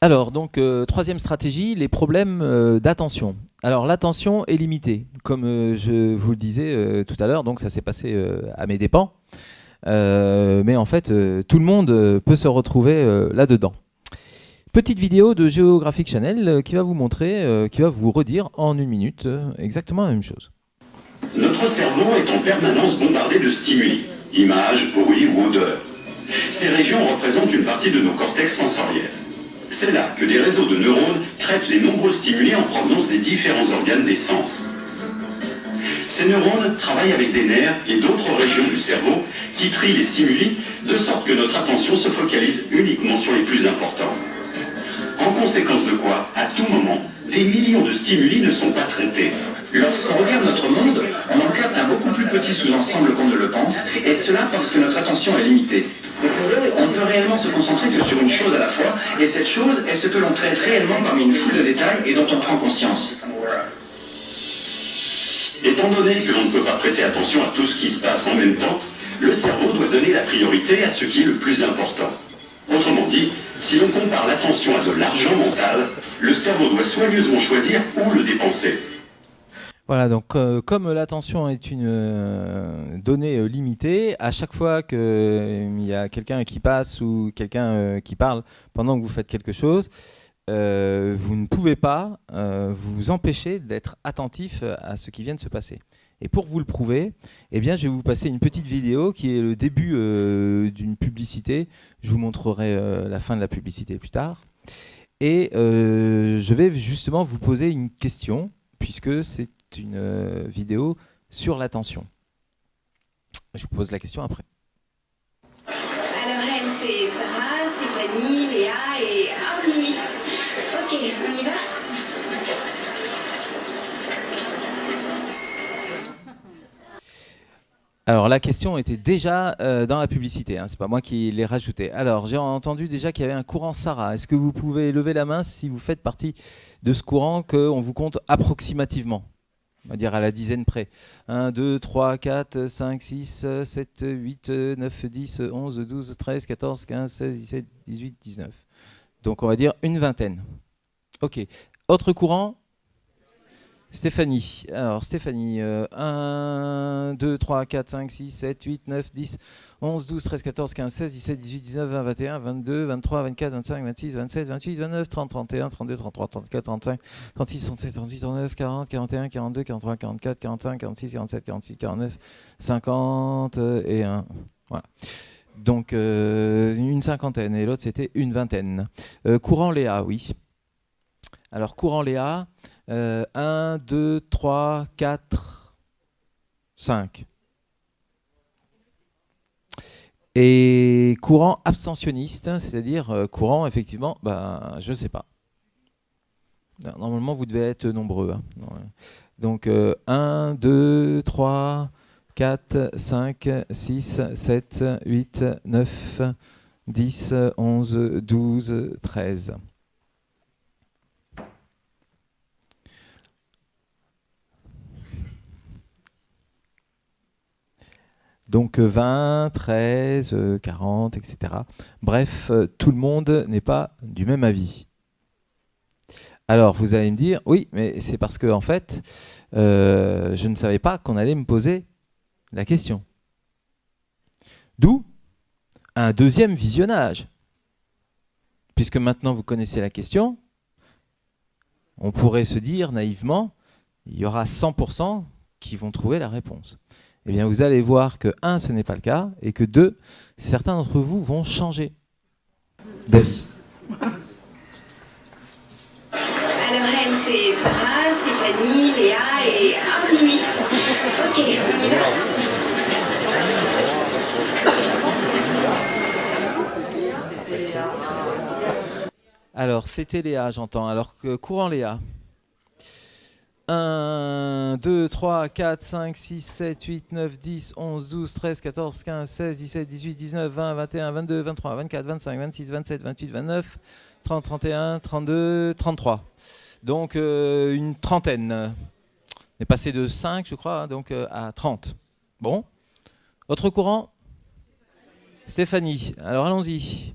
Alors, donc, troisième stratégie, les problèmes d'attention. Alors, l'attention est limitée, comme je vous le disais tout à l'heure, donc ça s'est passé à mes dépens. Mais en fait, tout le monde peut se retrouver là-dedans. Petite vidéo de Geographic Channel qui va vous montrer, qui va vous redire en 1 minute exactement la même chose. Notre cerveau est en permanence bombardé de stimuli, images, bruits ou odeurs. Ces régions représentent une partie de nos cortex sensoriels. C'est là que des réseaux de neurones traitent les nombreux stimuli en provenance des différents organes des sens. Ces neurones travaillent avec des nerfs et d'autres régions du cerveau qui trient les stimuli de sorte que notre attention se focalise uniquement sur les plus importants. En conséquence de quoi, à tout moment, des millions de stimuli ne sont pas traités. Lorsqu'on regarde notre monde, on en capte un beaucoup plus petit sous-ensemble qu'on ne le pense, et cela parce que notre attention est limitée. On ne peut réellement se concentrer que sur une chose à la fois, et cette chose est ce que l'on traite réellement parmi une foule de détails et dont on prend conscience. Étant donné que l'on ne peut pas prêter attention à tout ce qui se passe en même temps, le cerveau doit donner la priorité à ce qui est le plus important. Autrement dit, si l'on compare l'attention à de l'argent mental, le cerveau doit soigneusement choisir où le dépenser. Voilà, donc comme l'attention est une donnée limitée, à chaque fois qu'il y a quelqu'un qui passe ou quelqu'un qui parle pendant que vous faites quelque chose, vous ne pouvez pas vous empêcher d'être attentif à ce qui vient de se passer. Et pour vous le prouver, eh bien, je vais vous passer une petite vidéo qui est le début d'une publicité. Je vous montrerai la fin de la publicité plus tard. Et je vais justement vous poser une question, puisque c'est une vidéo sur l'attention. Je vous pose la question après. Alors elle, c'est Sarah, Stéphanie, Léa et... Ah, Mimi. Ok, on y va? Alors la question était déjà dans la publicité, hein, c'est pas moi qui l'ai rajouté. Alors j'ai entendu déjà qu'il y avait un courant Sarah. Est-ce que vous pouvez lever la main si vous faites partie de ce courant qu'on vous compte approximativement? On va dire à la dizaine près. 1, 2, 3, 4, 5, 6, 7, 8, 9, 10, 11, 12, 13, 14, 15, 16, 17, 18, 19. Donc on va dire une vingtaine. Ok. Autre courant? Stéphanie. Alors Stéphanie, 1, 2, 3, 4, 5, 6, 7, 8, 9, 10, 11, 12, 13, 14, 15, 16, 17, 18, 19, 20, 21, 22, 23, 24, 25, 26, 27, 28, 29, 30, 31, 32, 33, 34, 35, 36, 37, 38, 39, 40, 41, 42, 43, 44, 45, 46, 47, 48, 49, 50 et 1. Voilà. Donc une cinquantaine et l'autre c'était une vingtaine. Courant Léa, oui. Alors courant Léa, 1, 2, 3, 4, 5. Et courant abstentionniste, c'est-à-dire courant, effectivement, je ne sais pas. Normalement, vous devez être nombreux. Hein. Donc 1, 2, 3, 4, 5, 6, 7, 8, 9, 10, 11, 12, 13. Donc 20, 13, 40, etc. Bref, tout le monde n'est pas du même avis. Alors, vous allez me dire, oui, mais c'est parce que, en fait, je ne savais pas qu'on allait me poser la question. D'où un deuxième visionnage. Puisque maintenant, vous connaissez la question, on pourrait se dire naïvement, il y aura 100% qui vont trouver la réponse. Eh bien, vous allez voir que 1, ce n'est pas le cas, et que 2, certains d'entre vous vont changer d'avis. Alors elle, c'est Sarah, Stéphanie, Léa et... Ah, Mimi. Ok, on y va? Alors, c'était Léa, j'entends. Alors, courant Léa. 1, 2, 3, 4, 5, 6, 7, 8, 9, 10, 11, 12, 13, 14, 15, 16, 17, 18, 19, 20, 21, 22, 23, 24, 25, 26, 27, 28, 29, 30, 31, 32, 33. Donc une trentaine. On est passé de 5, je crois, donc à 30. Bon. Autre courant? Stéphanie. Alors allons-y.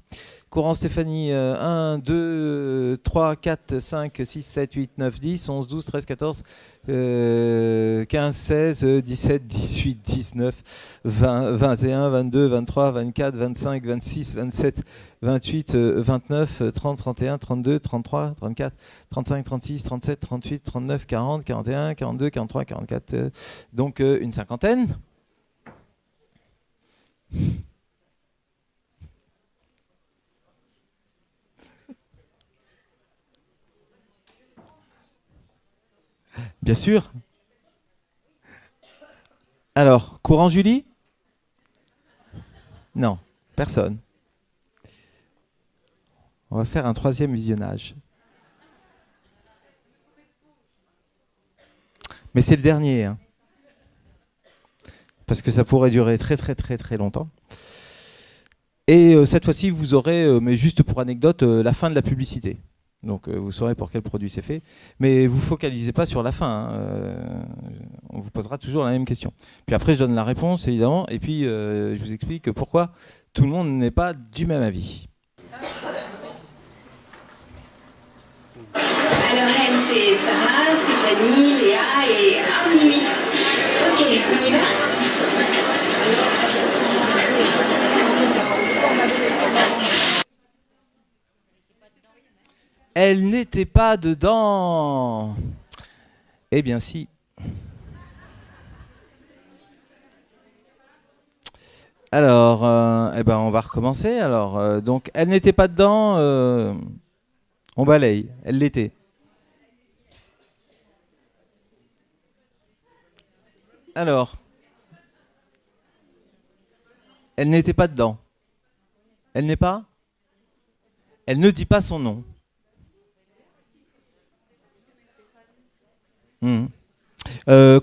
Courant Stéphanie, 1, 2, 3, 4, 5, 6, 7, 8, 9, 10, 11, 12, 13, 14, 15, 16, 17, 18, 19, 20, 21, 22, 23, 24, 25, 26, 27, 28, 29, 30, 31, 32, 33, 34, 35, 36, 37, 38, 39, 40, 41, 42, 43, 44, donc une cinquantaine. Bien sûr. Alors, courant Julie? Non, personne. On va faire un troisième visionnage. Mais c'est le dernier. Hein. Parce que ça pourrait durer très très très très longtemps. Et cette fois-ci, vous aurez, mais juste pour anecdote, la fin de la publicité. Donc vous saurez pour quel produit c'est fait. Mais vous ne focalisez pas sur la fin. Hein. On vous posera toujours la même question. Puis après, je donne la réponse, évidemment. Et puis, je vous explique pourquoi tout le monde n'est pas du même avis. Alors elle, c'est Sarah, Stéphanie, Léa et Mimi. Ok, on y va? Elle n'était pas dedans. Eh bien si. Alors, on va recommencer. Alors, donc, elle n'était pas dedans. On balaye. Elle l'était. Alors, elle n'était pas dedans. Elle n'est pas? Elle ne dit pas son nom.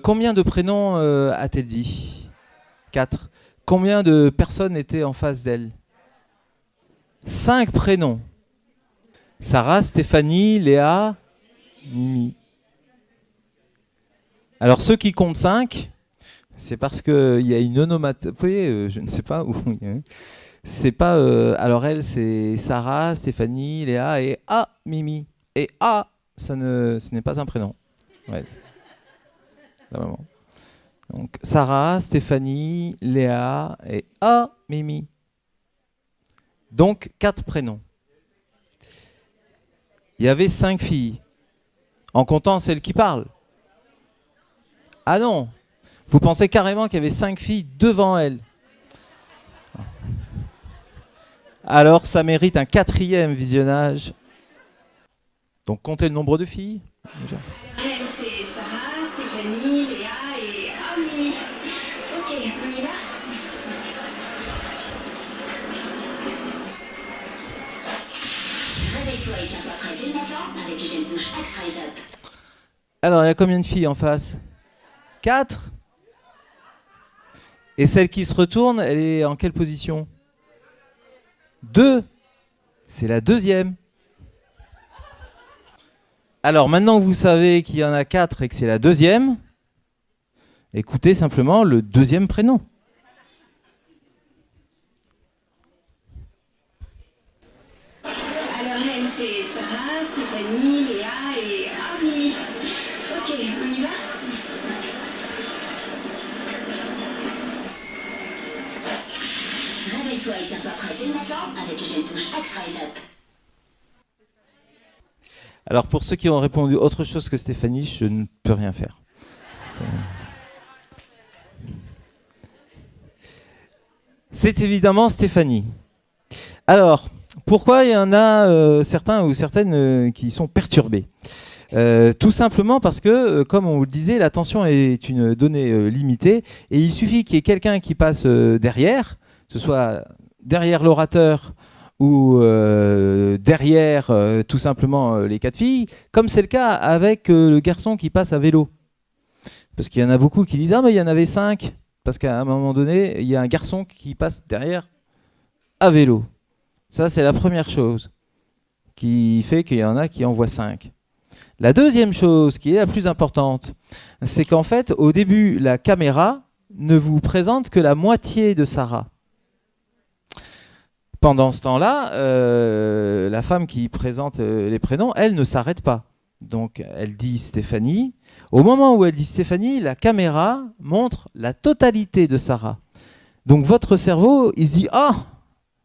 Combien de prénoms a-t-elle dit? 4. Combien de personnes étaient en face d'elle? 5 prénoms. Sarah, Stéphanie, Léa, Mimi. Alors ceux qui comptent 5, c'est parce qu'il y a une onomatopée, je ne sais pas où. C'est pas. Alors elle, c'est Sarah, Stéphanie, Léa et Mimi. Et ce n'est pas un prénom. Ouais. Donc Sarah, Stéphanie, Léa et Mimi. Donc 4 prénoms. Il y avait 5 filles. En comptant celles qui parlent. Ah non. Vous pensez carrément qu'il y avait 5 filles devant elle. Alors ça mérite un 4e visionnage. Donc comptez le nombre de filles. Déjà. Elle, c'est Sarah, Stéphanie, Léa et Mimi. Ok, on y va? Réveille-toi et tiens-toi prêt dès le matin avec Eugène Touche Axe Rise Up. Alors il y a combien de filles en face? 4. Et celle qui se retourne, elle est en quelle position? 2. C'est la 2e. Alors maintenant que vous savez qu'il y en a 4 et que c'est la 2e, écoutez simplement le 2e prénom. Alors elle, c'est Sarah, Stéphanie, Léa et Mimi. Ok, on y va? Réveille-toi et tiens-toi prêt dès le matin avec Eugène Touche Axe Rise Up. Alors pour ceux qui ont répondu autre chose que Stéphanie, je ne peux rien faire. C'est évidemment Stéphanie. Alors, pourquoi il y en a certains ou certaines qui sont perturbés? Tout simplement parce que, comme on vous le disait, l'attention est une donnée limitée et il suffit qu'il y ait quelqu'un qui passe derrière, que ce soit derrière l'orateur ou derrière tout simplement les 4 filles, comme c'est le cas avec le garçon qui passe à vélo. Parce qu'il y en a beaucoup qui disent « Ah, mais il y en avait 5 !» Parce qu'à un moment donné, il y a un garçon qui passe derrière à vélo. Ça, c'est la première chose qui fait qu'il y en a qui en voient 5. La deuxième chose, qui est la plus importante, c'est qu'en fait, au début, la caméra ne vous présente que la moitié de Sarah. Pendant ce temps-là, la femme qui présente les prénoms, elle ne s'arrête pas. Donc, elle dit Stéphanie. Au moment où elle dit Stéphanie, la caméra montre la totalité de Sarah. Donc, votre cerveau, il se dit « Ah,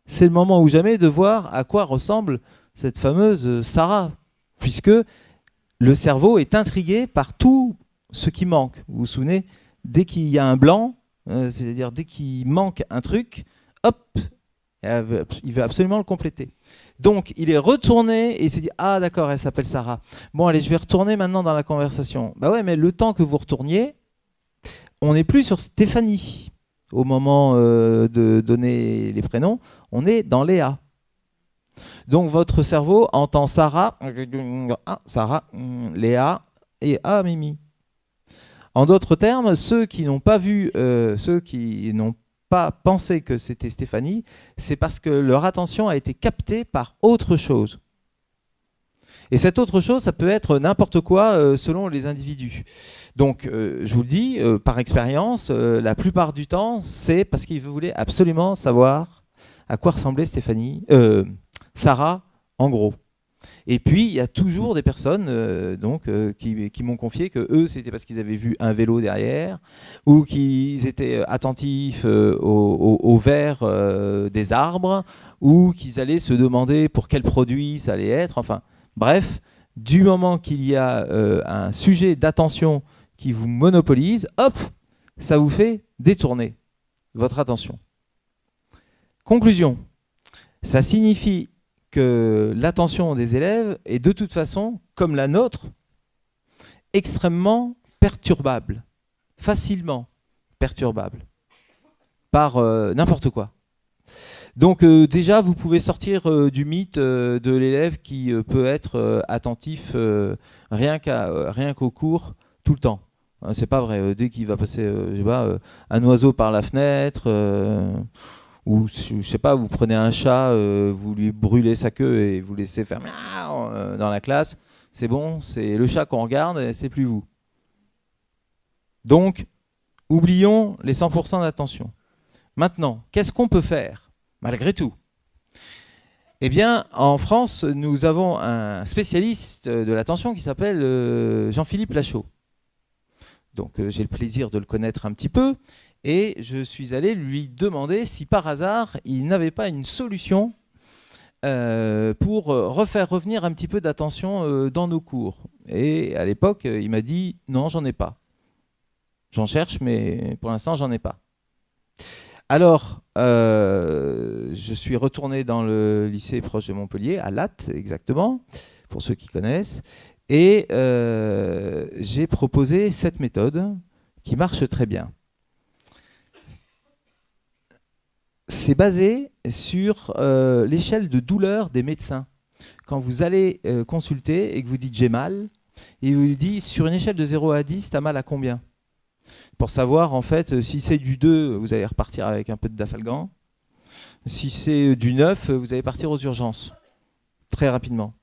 c'est le moment ou jamais de voir à quoi ressemble cette fameuse Sarah. » Puisque le cerveau est intrigué par tout ce qui manque. Vous vous souvenez, dès qu'il y a un blanc, c'est-à-dire dès qu'il manque un truc, hop, il veut absolument le compléter. Donc, il est retourné et il s'est dit « Ah, d'accord, elle s'appelle Sarah. Bon, allez, je vais retourner maintenant dans la conversation. » Bah ouais, mais le temps que vous retourniez, on n'est plus sur Stéphanie. Au moment de donner les prénoms, on est dans Léa. Donc, votre cerveau entend Sarah, Léa et Mimi. En d'autres termes, ceux qui n'ont pas vu, ceux qui n'ont pas pensé que c'était Stéphanie, c'est parce que leur attention a été captée par autre chose. Et cette autre chose, ça peut être n'importe quoi selon les individus. Donc, je vous le dis, par expérience, la plupart du temps, c'est parce qu'ils voulaient absolument savoir à quoi ressemblait Sarah, en gros. Et puis, il y a toujours des personnes qui m'ont confié que eux, c'était parce qu'ils avaient vu un vélo derrière ou qu'ils étaient attentifs au vert des arbres ou qu'ils allaient se demander pour quel produit ça allait être. Enfin, bref, du moment qu'il y a un sujet d'attention qui vous monopolise, hop, ça vous fait détourner votre attention. Conclusion, ça signifie que l'attention des élèves est de toute façon, comme la nôtre, extrêmement perturbable, facilement perturbable, par n'importe quoi. Donc déjà, vous pouvez sortir du mythe de l'élève qui peut être attentif rien qu'au cours tout le temps. C'est pas vrai. Dès qu'il va passer un oiseau par la fenêtre, ou je sais pas, vous prenez un chat, vous lui brûlez sa queue et vous laissez faire miaou dans la classe, c'est bon, c'est le chat qu'on regarde et c'est plus vous. Donc, oublions les 100% d'attention. Maintenant, qu'est-ce qu'on peut faire malgré tout? Eh bien, en France, nous avons un spécialiste de l'attention qui s'appelle Jean-Philippe Lachaud. Donc, j'ai le plaisir de le connaître un petit peu. Et je suis allé lui demander si par hasard, il n'avait pas une solution pour refaire revenir un petit peu d'attention dans nos cours. Et à l'époque, il m'a dit « Non, j'en ai pas. J'en cherche, mais pour l'instant, j'en ai pas. » Alors, je suis retourné dans le lycée proche de Montpellier, à Latte exactement, pour ceux qui connaissent. Et j'ai proposé cette méthode qui marche très bien. C'est basé sur l'échelle de douleur des médecins. Quand vous allez consulter et que vous dites « j'ai mal », et il vous dit « sur une échelle de 0 à 10, tu as mal à combien ?» Pour savoir, en fait, si c'est du 2, vous allez repartir avec un peu de Dafalgan. Si c'est du 9, vous allez partir aux urgences, très rapidement.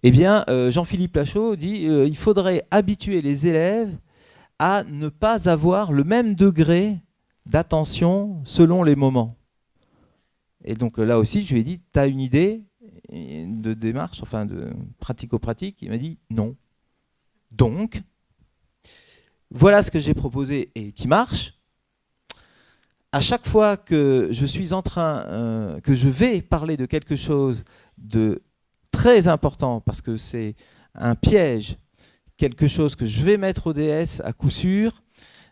Eh bien, Jean-Philippe Lachaud dit il faudrait habituer les élèves à ne pas avoir le même degré d'attention selon les moments. Et donc là aussi, je lui ai dit, tu as une idée de démarche, enfin de pratico-pratique? Il m'a dit non. Donc, voilà ce que j'ai proposé et qui marche. À chaque fois que je suis en train, que je vais parler de quelque chose de très important, parce que c'est un piège, quelque chose que je vais mettre au DS à coup sûr,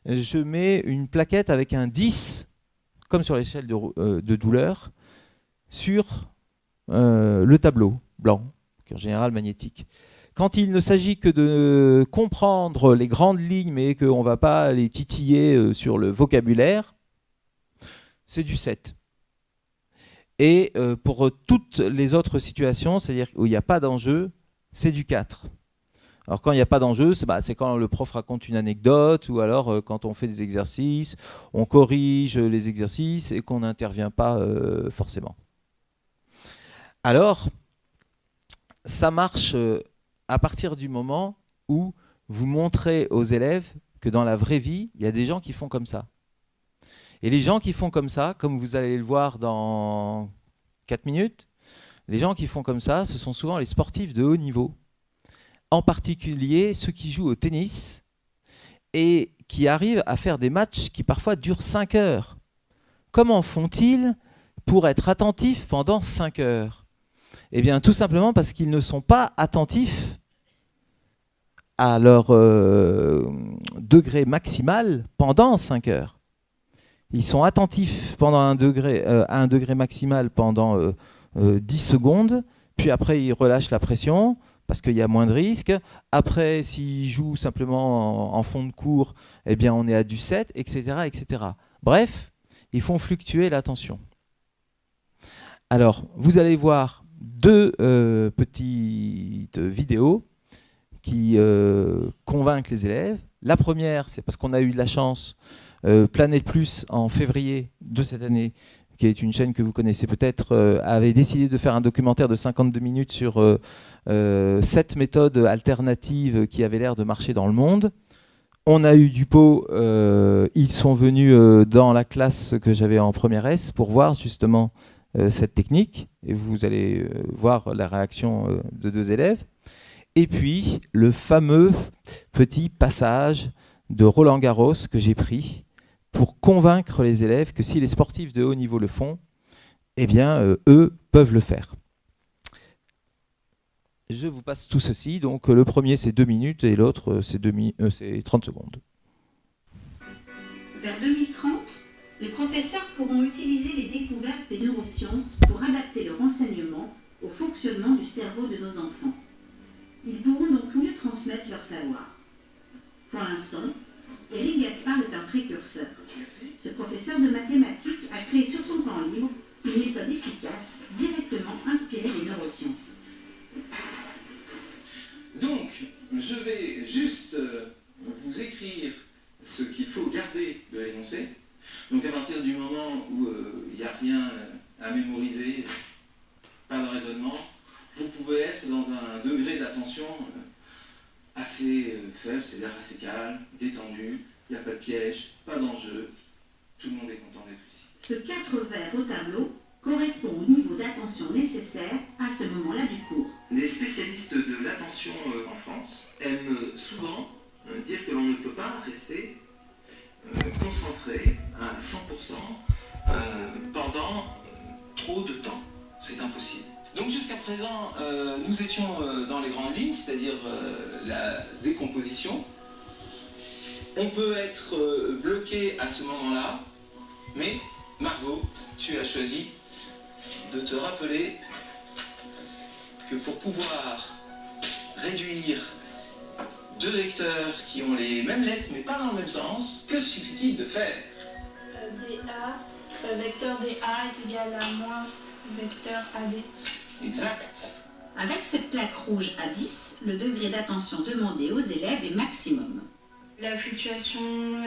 je mets une plaquette avec un 10, comme sur l'échelle de douleur, sur le tableau blanc, qui est en général magnétique. Quand il ne s'agit que de comprendre les grandes lignes, mais qu'on ne va pas les titiller sur le vocabulaire, c'est du 7. Et pour toutes les autres situations, c'est-à-dire où il n'y a pas d'enjeu, c'est du 4. Alors quand il n'y a pas d'enjeu, c'est quand le prof raconte une anecdote ou alors quand on fait des exercices, on corrige les exercices et qu'on n'intervient pas forcément. Alors, ça marche à partir du moment où vous montrez aux élèves que dans la vraie vie, il y a des gens qui font comme ça. Et les gens qui font comme ça, comme vous allez le voir dans 4 minutes. Les gens qui font comme ça, ce sont souvent les sportifs de haut niveau, en particulier ceux qui jouent au tennis et qui arrivent à faire des matchs qui parfois durent 5 heures. Comment font-ils pour être attentifs pendant 5 heures ? Eh bien, tout simplement parce qu'ils ne sont pas attentifs à leur degré maximal pendant 5 heures. Ils sont attentifs à un degré maximal pendant 10 secondes, puis après ils relâchent la pression parce qu'il y a moins de risques. Après, s'ils jouent simplement en fond de cours, eh bien, on est à du 7, etc., etc. Bref, ils font fluctuer l'attention. Alors, vous allez voir 2 petites vidéos qui convainquent les élèves. La première, c'est parce qu'on a eu de la chance, Planète Plus, en février de cette année, qui est une chaîne que vous connaissez peut-être, avait décidé de faire un documentaire de 52 minutes sur 7 méthodes alternatives qui avaient l'air de marcher dans le monde. On a eu du pot, ils sont venus dans la classe que j'avais en première S pour voir justement cette technique, et vous allez voir la réaction de 2 élèves. Et puis le fameux petit passage de Roland Garros que j'ai pris pour convaincre les élèves que si les sportifs de haut niveau le font, eh bien eux peuvent le faire. Je vous passe tout ceci. Donc le premier c'est 2 minutes et l'autre c'est 30 secondes. Vers 2030, les professeurs pourront utiliser les découvertes des neurosciences pour adapter leur enseignement au fonctionnement du cerveau de nos enfants. Ils pourront donc mieux transmettre leur savoir. Pour l'instant, Éric Gaspard est un précurseur. Ce professeur de mathématiques a créé sur son temps libre une méthode efficace, directement inspirée des neurosciences. Donc, je vais juste vous écrire ce qu'il faut garder de l'énoncé. Donc à partir du moment où il n'y a rien à mémoriser, pas de raisonnement, vous pouvez être dans un degré d'attention assez faible, c'est-à-dire assez calme, détendu, il n'y a pas de piège, pas d'enjeu, tout le monde est content d'être ici. Ce 4 vers au tableau correspond au niveau d'attention nécessaire à ce moment-là du cours. Les spécialistes de l'attention en France aiment souvent dire que l'on ne peut pas rester concentré à 100% pendant trop de temps. C'est impossible. Donc jusqu'à présent, nous étions dans les grandes lignes, c'est-à-dire la décomposition. On peut être bloqué à ce moment-là, mais Margot, tu as choisi de te rappeler que pour pouvoir réduire 2 vecteurs qui ont les mêmes lettres mais pas dans le même sens, que suffit-il de faire ? DA, vecteur DA est égal à moins vecteur AD. Exact. Avec cette plaque rouge à 10, le degré d'attention demandé aux élèves est maximum. La fluctuation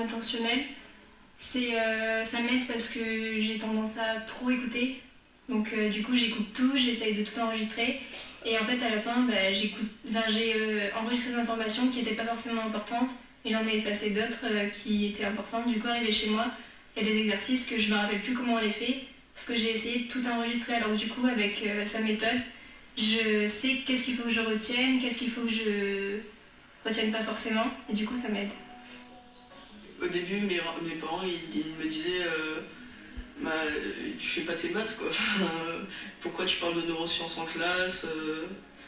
attentionnelle, ça m'aide parce que j'ai tendance à trop écouter. Donc du coup j'écoute tout, j'essaye de tout enregistrer. Et en fait à la fin j'ai enregistré des informations qui n'étaient pas forcément importantes. Et j'en ai effacé d'autres qui étaient importantes. Du coup arrivé chez moi, il y a des exercices que je ne me rappelle plus comment on les fait. Parce que j'ai essayé de tout enregistrer. Alors du coup avec sa méthode, je sais qu'est-ce qu'il faut que je retienne, qu'est-ce qu'il faut que je retienne pas forcément. Et du coup ça m'aide. Au début, mes parents ils me disaient tu fais pas tes maths quoi. Pourquoi tu parles de neurosciences en classe,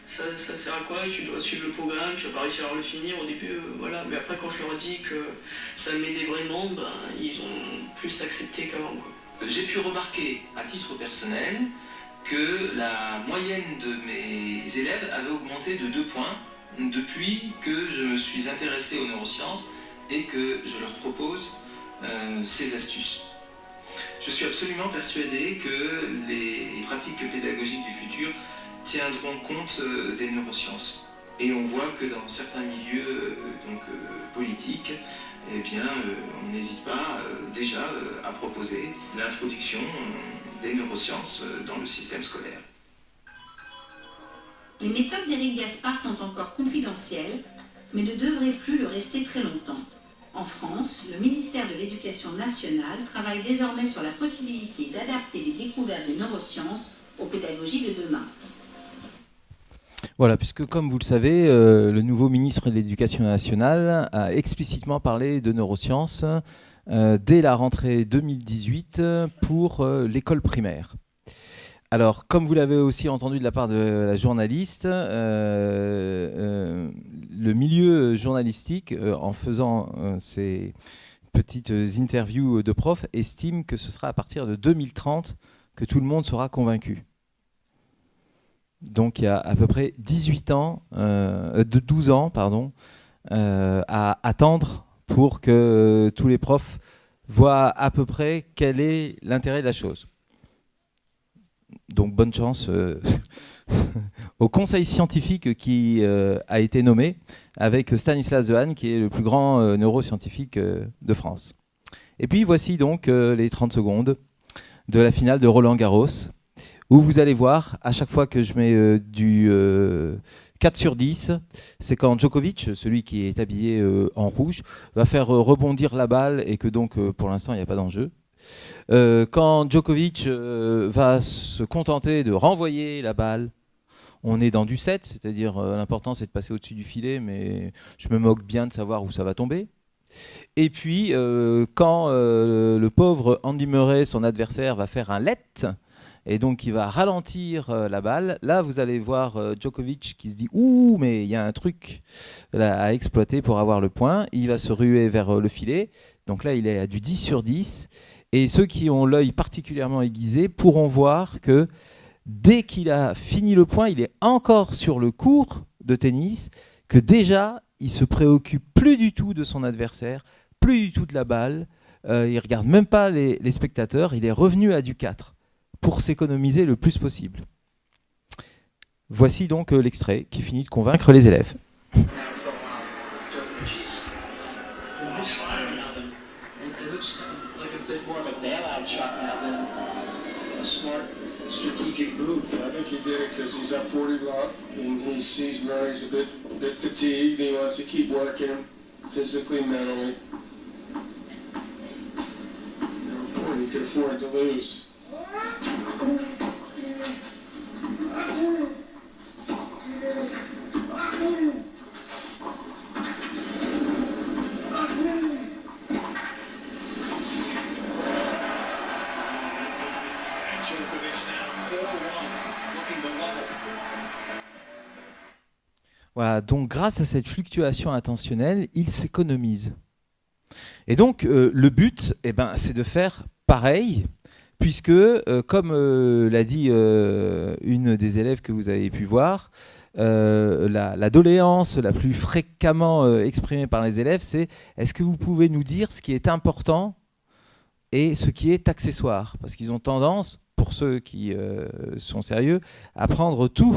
ça sert à quoi? Tu dois suivre le programme, tu vas pas réussir à le finir au début, voilà. Mais après quand je leur ai dit que ça m'aidait vraiment, ils ont plus accepté qu'avant quoi. J'ai pu remarquer à titre personnel que la moyenne de mes élèves avait augmenté de 2 points depuis que je me suis intéressé aux neurosciences et que je leur propose ces astuces. Je suis absolument persuadé que les pratiques pédagogiques du futur tiendront compte des neurosciences. Et on voit que dans certains milieux politiques, eh bien, on n'hésite pas déjà à proposer l'introduction des neurosciences dans le système scolaire. Les méthodes d'Éric Gaspard sont encore confidentielles, mais ne devraient plus le rester très longtemps. En France, le ministère de l'Éducation nationale travaille désormais sur la possibilité d'adapter les découvertes des neurosciences aux pédagogies de demain. Voilà, puisque comme vous le savez, le nouveau ministre de l'Éducation nationale a explicitement parlé de neurosciences dès la rentrée 2018 pour l'école primaire. Alors, comme vous l'avez aussi entendu de la part de la journaliste, le milieu journalistique, en faisant ces petites interviews de profs, estime que ce sera à partir de 2030 que tout le monde sera convaincu. Donc, il y a à peu près 12 ans, à attendre pour que tous les profs voient à peu près quel est l'intérêt de la chose. Donc, bonne chance au conseil scientifique qui a été nommé avec Stanislas Dehaene, qui est le plus grand neuroscientifique de France. Et puis, voici donc les 30 secondes de la finale de Roland-Garros, où vous allez voir, à chaque fois que je mets du 4 sur 10, c'est quand Djokovic, celui qui est habillé en rouge, va faire rebondir la balle et que donc, pour l'instant, il n'y a pas d'enjeu. Quand Djokovic va se contenter de renvoyer la balle, on est dans du 7, c'est-à-dire l'important c'est de passer au-dessus du filet, mais je me moque bien de savoir où ça va tomber. Et puis, quand le pauvre Andy Murray, son adversaire, va faire un let, et donc il va ralentir la balle, là vous allez voir Djokovic qui se dit « Ouh, mais il y a un truc là, à exploiter pour avoir le point ». Il va se ruer vers le filet, donc là il est à du 10 sur 10. Et ceux qui ont l'œil particulièrement aiguisé pourront voir que dès qu'il a fini le point, il est encore sur le court de tennis, que déjà il se préoccupe plus du tout de son adversaire, plus du tout de la balle, il regarde même pas les spectateurs, il est revenu à du 4 pour s'économiser le plus possible. Voici donc l'extrait qui finit de convaincre les élèves. Strategic move. I think he did it because he's up 40 love, and he sees Murray's a bit fatigued. He wants to keep working him physically, mentally. No point. He could afford to lose. Voilà, donc grâce à cette fluctuation attentionnelle, il s'économise. Et donc le but, c'est de faire pareil, puisque comme l'a dit une des élèves que vous avez pu voir, la doléance la plus fréquemment exprimée par les élèves, c'est « Est-ce que vous pouvez nous dire ce qui est important et ce qui est accessoire ?» Parce qu'ils ont tendance, pour ceux qui sont sérieux, à prendre tout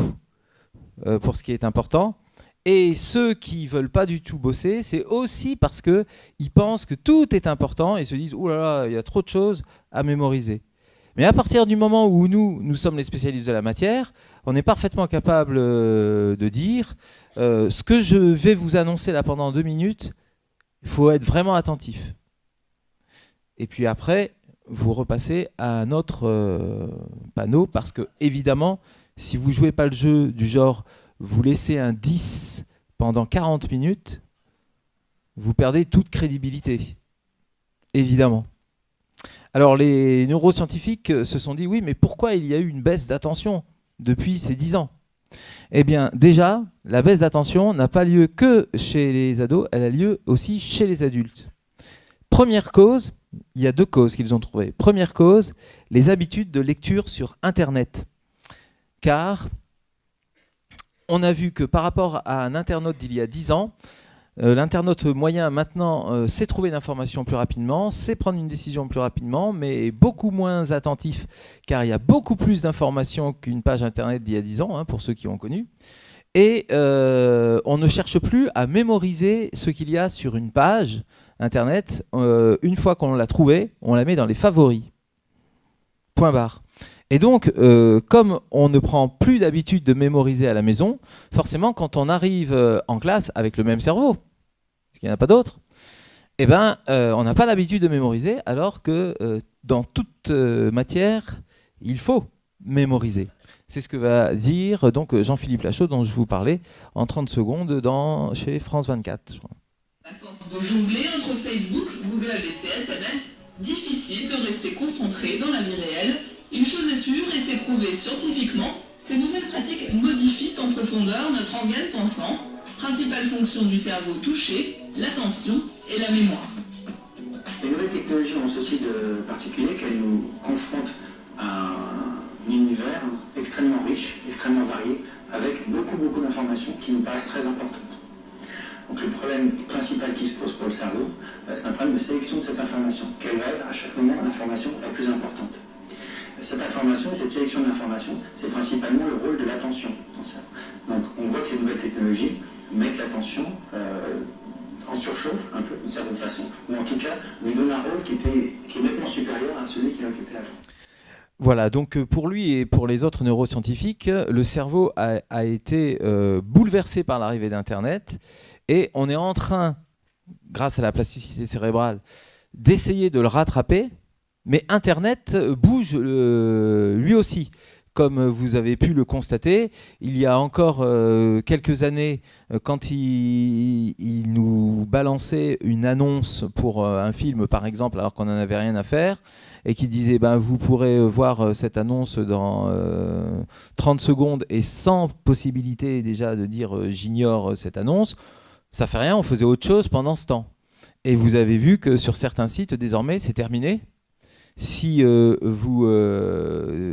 pour ce qui est important. Et ceux qui ne veulent pas du tout bosser, c'est aussi parce qu'ils pensent que tout est important et se disent « Ouh là là, il y a trop de choses à mémoriser ». Mais à partir du moment où nous sommes les spécialistes de la matière, on est parfaitement capable de dire ce que je vais vous annoncer là pendant 2 minutes, il faut être vraiment attentif. Et puis après, vous repassez à un autre panneau parce que, évidemment, si vous ne jouez pas le jeu du genre vous laissez un 10 pendant 40 minutes, vous perdez toute crédibilité, évidemment. Alors les neuroscientifiques se sont dit, oui, mais pourquoi il y a eu une baisse d'attention depuis ces 10 ans ? Eh bien, déjà, la baisse d'attention n'a pas lieu que chez les ados, elle a lieu aussi chez les adultes. Première cause, il y a 2 causes qu'ils ont trouvées. Première cause, les habitudes de lecture sur Internet. Car on a vu que par rapport à un internaute d'il y a 10 ans, l'internaute moyen maintenant sait trouver l'information plus rapidement, sait prendre une décision plus rapidement, mais est beaucoup moins attentif car il y a beaucoup plus d'informations qu'une page internet d'il y a 10 ans, pour ceux qui ont connu. Et on ne cherche plus à mémoriser ce qu'il y a sur une page internet. Une fois qu'on l'a trouvée, on la met dans les favoris. Point barre. Et donc, comme on ne prend plus d'habitude de mémoriser à la maison, forcément, quand on arrive en classe avec le même cerveau, parce qu'il n'y en a pas d'autre, on n'a pas l'habitude de mémoriser, alors que dans toute matière, il faut mémoriser. C'est ce que va dire donc Jean-Philippe Lachaud, dont je vous parlais en 30 secondes chez France 24. Je crois. À force de jongler entre Facebook, Google et ses SMS, difficile de rester concentré dans la vie réelle. Une chose est sûre et c'est prouvé scientifiquement, ces nouvelles pratiques modifient en profondeur notre organe pensant. Principale fonction du cerveau touché, l'attention et la mémoire. Les nouvelles technologies ont ceci de particulier qu'elles nous confrontent à un univers extrêmement riche, extrêmement varié, avec beaucoup d'informations qui nous paraissent très importantes. Donc le problème principal qui se pose pour le cerveau, c'est un problème de sélection de cette information. Quelle va être à chaque moment l'information la plus importante? Cette information et cette sélection d'informations, c'est principalement le rôle de l'attention dans le cerveau. Donc on voit que les nouvelles technologies mettent l'attention en surchauffe un peu d'une certaine façon, ou en tout cas lui donne un rôle qui est nettement supérieur à celui qu'il occupait avant. Voilà, donc pour lui et pour les autres neuroscientifiques, le cerveau a été bouleversé par l'arrivée d'Internet et on est en train, grâce à la plasticité cérébrale, d'essayer de le rattraper, mais Internet bouge lui aussi. Comme vous avez pu le constater, il y a encore quelques années, quand il nous balançait une annonce pour un film, par exemple, alors qu'on n'en avait rien à faire, et qui disait vous pourrez voir cette annonce dans 30 secondes et sans possibilité déjà de dire j'ignore cette annonce, ça fait rien, on faisait autre chose pendant ce temps. Et vous avez vu que sur certains sites, désormais, c'est terminé. Si vous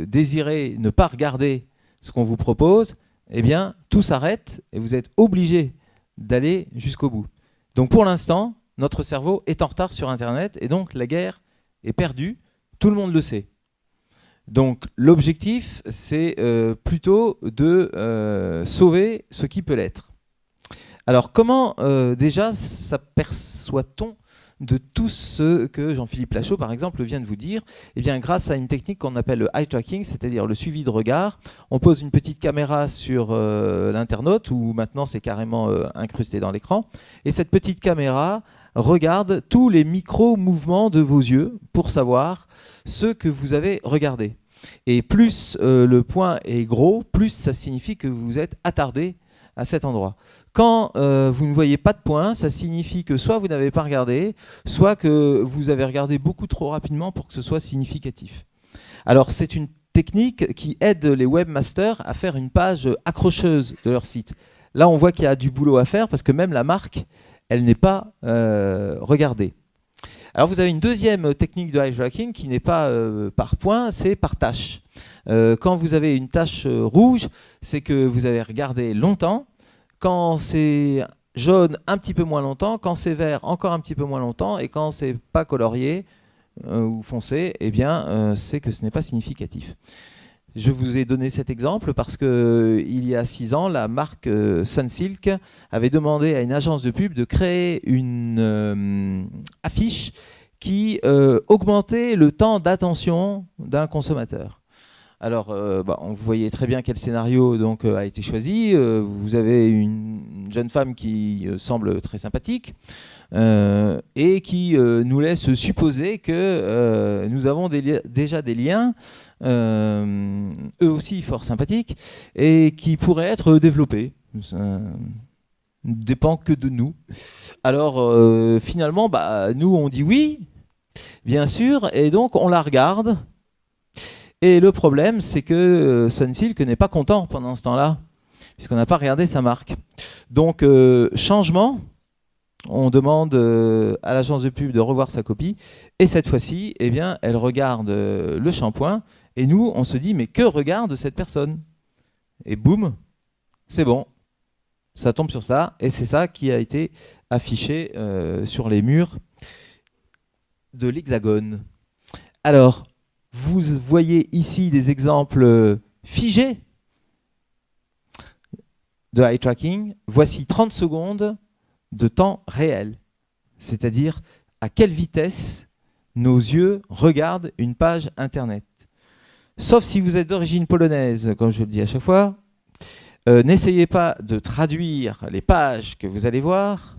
désirez ne pas regarder ce qu'on vous propose, eh bien, tout s'arrête et vous êtes obligé d'aller jusqu'au bout. Donc pour l'instant, notre cerveau est en retard sur Internet et donc la guerre est perdue, tout le monde le sait. Donc l'objectif, c'est plutôt de sauver ce qui peut l'être. Alors comment déjà s'aperçoit-on de tout ce que Jean-Philippe Lachaud, par exemple, vient de vous dire? Eh bien, grâce à une technique qu'on appelle le eye tracking, c'est-à-dire le suivi de regard, on pose une petite caméra sur l'internaute, ou maintenant c'est carrément incrusté dans l'écran, et cette petite caméra regarde tous les micro-mouvements de vos yeux pour savoir ce que vous avez regardé. Et plus le point est gros, plus ça signifie que vous êtes attardé à cet endroit. Quand vous ne voyez pas de point, ça signifie que soit vous n'avez pas regardé, soit que vous avez regardé beaucoup trop rapidement pour que ce soit significatif. Alors c'est une technique qui aide les webmasters à faire une page accrocheuse de leur site. Là on voit qu'il y a du boulot à faire parce que même la marque, elle n'est pas regardée. Alors vous avez une deuxième technique de eye tracking qui n'est pas par point, c'est par tâche. Quand vous avez une tache rouge, c'est que vous avez regardé longtemps. Quand c'est jaune, un petit peu moins longtemps. Quand c'est vert, encore un petit peu moins longtemps. Et quand c'est pas colorié ou foncé, eh bien, c'est que ce n'est pas significatif. Je vous ai donné cet exemple parce qu'il y a 6 ans, la marque Sunsilk avait demandé à une agence de pub de créer une affiche qui augmentait le temps d'attention d'un consommateur. Alors, vous voyez très bien quel scénario donc, a été choisi. Vous avez une jeune femme qui semble très sympathique et qui nous laisse supposer que nous avons déjà des liens, eux aussi fort sympathiques, et qui pourraient être développés. Ça ne dépend que de nous. Alors, finalement, nous, on dit oui, bien sûr, et donc on la regarde. Et le problème, c'est que Sunsilk n'est pas content pendant ce temps-là, puisqu'on n'a pas regardé sa marque. Donc, changement, on demande à l'agence de pub de revoir sa copie, et cette fois-ci, eh bien, elle regarde le shampoing, et nous, on se dit, mais que regarde cette personne? Et boum, c'est bon, ça tombe sur ça, et c'est ça qui a été affiché sur les murs de l'Hexagone. Alors, vous voyez ici des exemples figés de eye tracking. Voici 30 secondes de temps réel, c'est-à-dire à quelle vitesse nos yeux regardent une page Internet. Sauf si vous êtes d'origine polonaise, comme je le dis à chaque fois, n'essayez pas de traduire les pages que vous allez voir,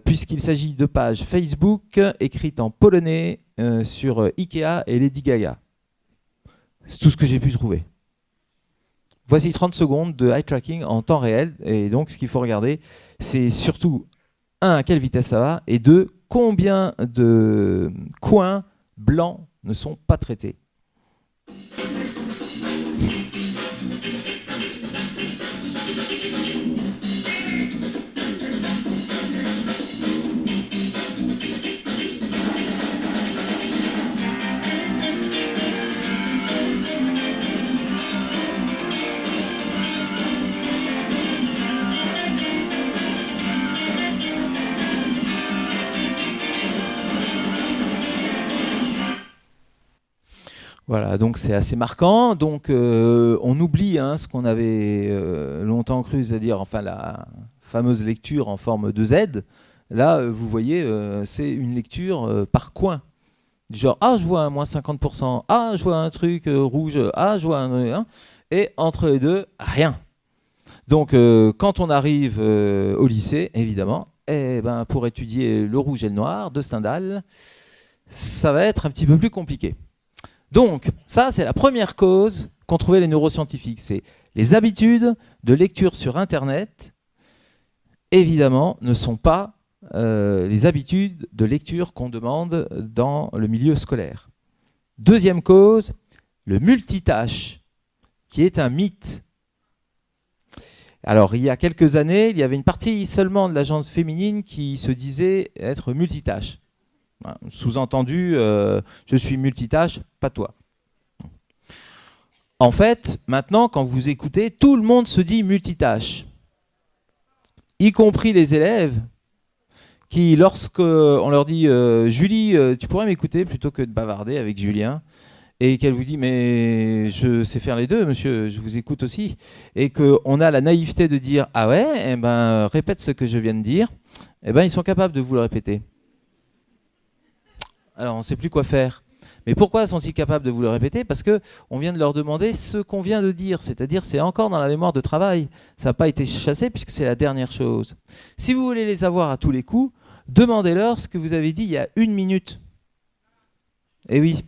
puisqu'il s'agit de pages Facebook écrites en polonais sur Ikea et Lady Gaga. C'est tout ce que j'ai pu trouver. Voici 30 secondes de eye tracking en temps réel. Et donc, ce qu'il faut regarder, c'est surtout, 1, à quelle vitesse ça va, et 2, combien de coins blancs ne sont pas traités. Voilà, donc c'est assez marquant. Donc on oublie ce qu'on avait longtemps cru, c'est-à-dire enfin la fameuse lecture en forme de Z. Là, vous voyez, c'est une lecture par coin. Du genre, je vois un moins 50%, je vois un truc rouge, je vois un... Et entre les deux, rien. Donc quand on arrive au lycée, évidemment, pour étudier le rouge et le noir de Stendhal, ça va être un petit peu plus compliqué. Donc, ça, c'est la première cause qu'ont trouvé les neuroscientifiques. C'est les habitudes de lecture sur Internet, évidemment, ne sont pas les habitudes de lecture qu'on demande dans le milieu scolaire. Deuxième cause, le multitâche, qui est un mythe. Alors, il y a quelques années, il y avait une partie seulement de la gente féminine qui se disait être multitâche. Sous-entendu, je suis multitâche, pas toi. En fait, maintenant, quand vous écoutez, tout le monde se dit multitâche, y compris les élèves qui, lorsqu'on leur dit Julie, tu pourrais m'écouter plutôt que de bavarder avec Julien, et qu'elle vous dit mais je sais faire les deux, monsieur, je vous écoute aussi, et qu'on a la naïveté de dire ah ouais, répète ce que je viens de dire, ils sont capables de vous le répéter. Alors, on ne sait plus quoi faire. Mais pourquoi sont-ils capables de vous le répéter? Parce qu'on vient de leur demander ce qu'on vient de dire. C'est-à-dire, c'est encore dans la mémoire de travail. Ça n'a pas été chassé puisque c'est la dernière chose. Si vous voulez les avoir à tous les coups, demandez-leur ce que vous avez dit il y a 1 minute. Eh oui.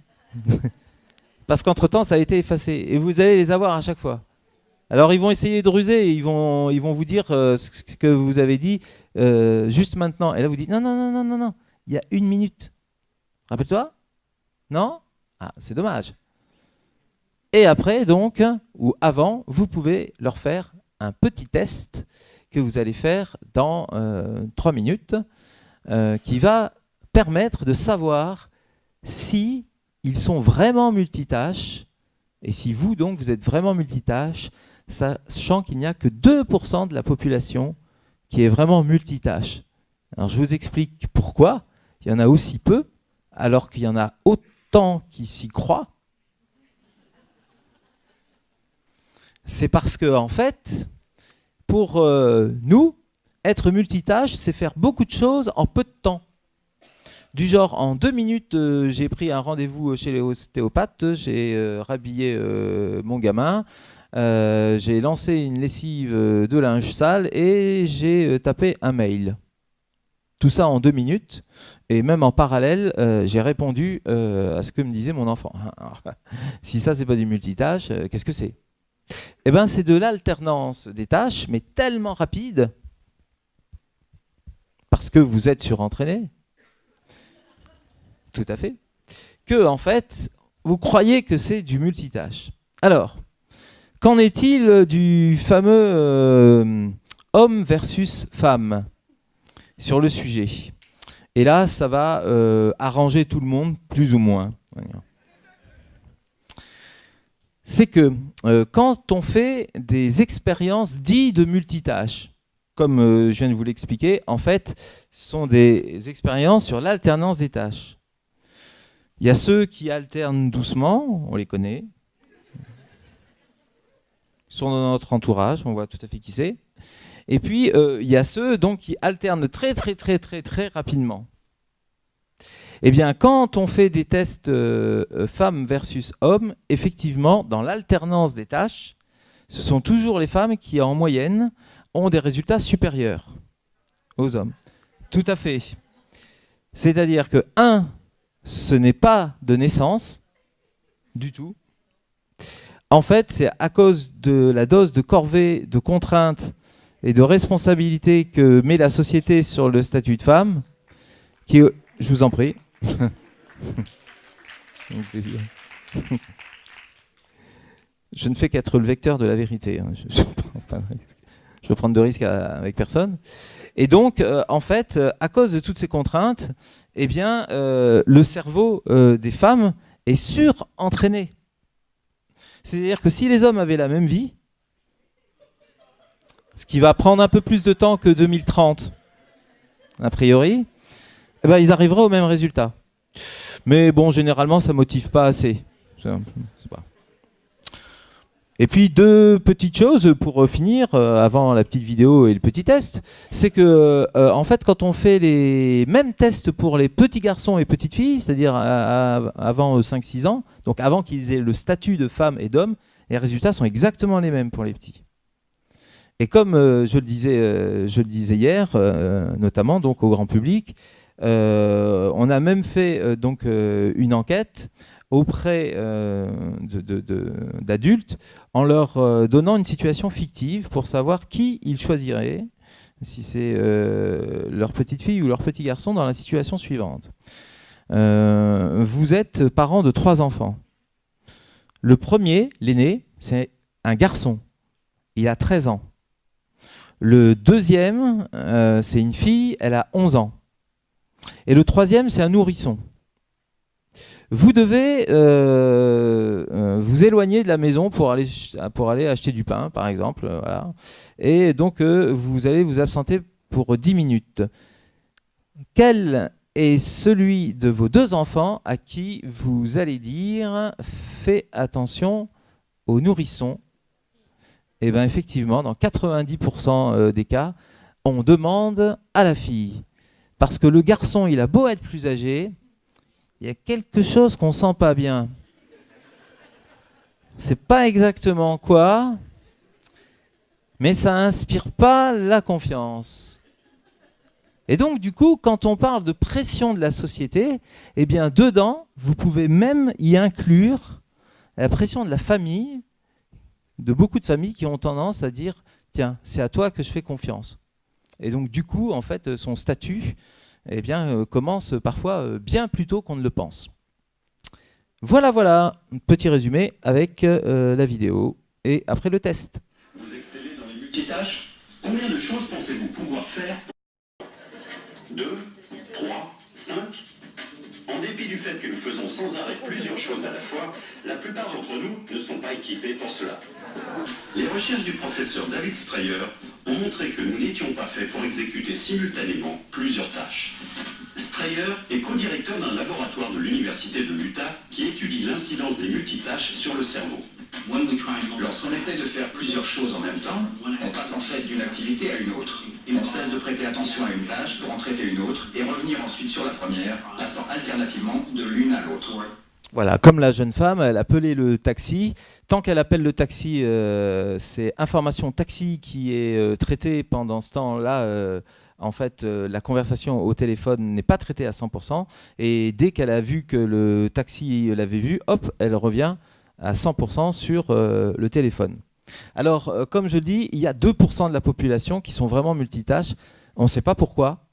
Parce qu'entre-temps, ça a été effacé. Et vous allez les avoir à chaque fois. Alors, ils vont essayer de ruser. Ils vont vous dire ce que vous avez dit juste maintenant. Et là, vous dites non. Il y a 1 minute. Rappelle-toi? Non? C'est dommage. Et après, donc, ou avant, vous pouvez leur faire un petit test que vous allez faire dans 3 minutes, qui va permettre de savoir si ils sont vraiment multitâches, et si vous, donc, vous êtes vraiment multitâche, sachant qu'il n'y a que 2% de la population qui est vraiment multitâche. Alors, je vous explique pourquoi il y en a aussi peu, alors qu'il y en a autant qui s'y croient. C'est parce que, en fait, pour nous, être multitâche, c'est faire beaucoup de choses en peu de temps. Du genre, en 2 minutes, j'ai pris un rendez-vous chez l'ostéopathe, j'ai rhabillé mon gamin, j'ai lancé une lessive de linge sale et j'ai tapé un mail. Tout ça en 2 minutes, et même en parallèle, j'ai répondu à ce que me disait mon enfant. Alors, si ça, c'est pas du multitâche, qu'est-ce que c'est? Eh bien, c'est de l'alternance des tâches, mais tellement rapide, parce que vous êtes surentraîné, tout à fait, que, en fait, vous croyez que c'est du multitâche. Alors, qu'en est-il du fameux homme versus femme sur le sujet? Et là, ça va arranger tout le monde, plus ou moins. C'est que quand on fait des expériences dites de multitâches, comme je viens de vous l'expliquer, en fait, ce sont des expériences sur l'alternance des tâches. Il y a ceux qui alternent doucement, on les connaît. Ils sont dans notre entourage, on voit tout à fait qui c'est. Et puis, il y a ceux donc, qui alternent très rapidement. Eh bien, quand on fait des tests femmes versus hommes, effectivement, dans l'alternance des tâches, ce sont toujours les femmes qui, en moyenne, ont des résultats supérieurs aux hommes. Tout à fait. C'est-à-dire que, ce n'est pas de naissance, du tout. en fait, c'est à cause de la dose de corvée, de contraintes et de responsabilité que met la société sur le statut de femme, je vous en prie. Avec plaisir. Je ne fais qu'être le vecteur de la vérité. Hein. Je veux prendre de risques avec personne. Et donc, en fait, à cause de toutes ces contraintes, eh bien, le cerveau des femmes est surentraîné. C'est-à-dire que si les hommes avaient la même vie, ce qui va prendre un peu plus de temps que 2030, a priori, eh ben, ils arriveraient au même résultat. Mais bon, généralement, ça ne motive pas assez. C'est pas. Et puis, deux petites choses pour finir, avant la petite vidéo et le petit test. C'est que, en fait, quand on fait les mêmes tests pour les petits garçons et petites filles, c'est-à-dire avant 5-6 ans, donc avant qu'ils aient le statut de femme et d'homme, les résultats sont exactement les mêmes pour les petits. Et comme je le disais hier, notamment donc, au grand public, on a même fait donc, une enquête auprès d'adultes en leur donnant une situation fictive pour savoir qui ils choisiraient, si c'est leur petite fille ou leur petit garçon, dans la situation suivante. Vous êtes parents de 3 enfants. Le premier, l'aîné, c'est un garçon. Il a 13 ans. Le deuxième, c'est une fille, elle a 11 ans. Et le troisième, c'est un nourrisson. Vous devez vous éloigner de la maison pour aller acheter du pain, par exemple. Voilà. Et donc, vous allez vous absenter pour 10 minutes. Quel est celui de vos 2 enfants à qui vous allez dire « Fais attention aux nourrissons ». Eh bien, effectivement, dans 90% des cas, on demande à la fille. Parce que le garçon, il a beau être plus âgé, il y a quelque chose qu'on sent pas bien. C'est pas exactement quoi, mais ça inspire pas la confiance. Et donc, du coup, quand on parle de pression de la société, eh bien, dedans, vous pouvez même y inclure la pression de la famille, de beaucoup de familles qui ont tendance à dire « Tiens, c'est à toi que je fais confiance ». Et donc, du coup, en fait, son statut eh bien, commence parfois bien plus tôt qu'on ne le pense. Voilà, petit résumé avec la vidéo et après le test. Vous excellez dans les multitâches? Combien de choses pensez-vous pouvoir faire? 2, 3, 5? En dépit du fait que nous faisons sans arrêt plusieurs choses à la fois, la plupart d'entre nous ne sont pas équipés pour cela. Les recherches du professeur David Strayer ont montré que nous n'étions pas faits pour exécuter simultanément plusieurs tâches. Strayer est co-directeur d'un laboratoire de l'université de l'Utah qui étudie l'incidence des multitâches sur le cerveau. Lorsqu'on essaie de faire plusieurs choses en même temps, on passe en fait d'une activité à une autre. On cesse de prêter attention à une tâche pour en traiter une autre et revenir ensuite sur la première, passant alternativement de l'une à l'autre. Voilà, comme la jeune femme, elle appelait le taxi. Tant qu'elle appelle le taxi, c'est information taxi qui est traitée pendant ce temps-là. En fait, la conversation au téléphone n'est pas traitée à 100%. Et dès qu'elle a vu que le taxi l'avait vue, hop, elle revient à 100% sur le téléphone. Alors, comme je le dis, il y a 2% de la population qui sont vraiment multitâches. On ne sait pas pourquoi.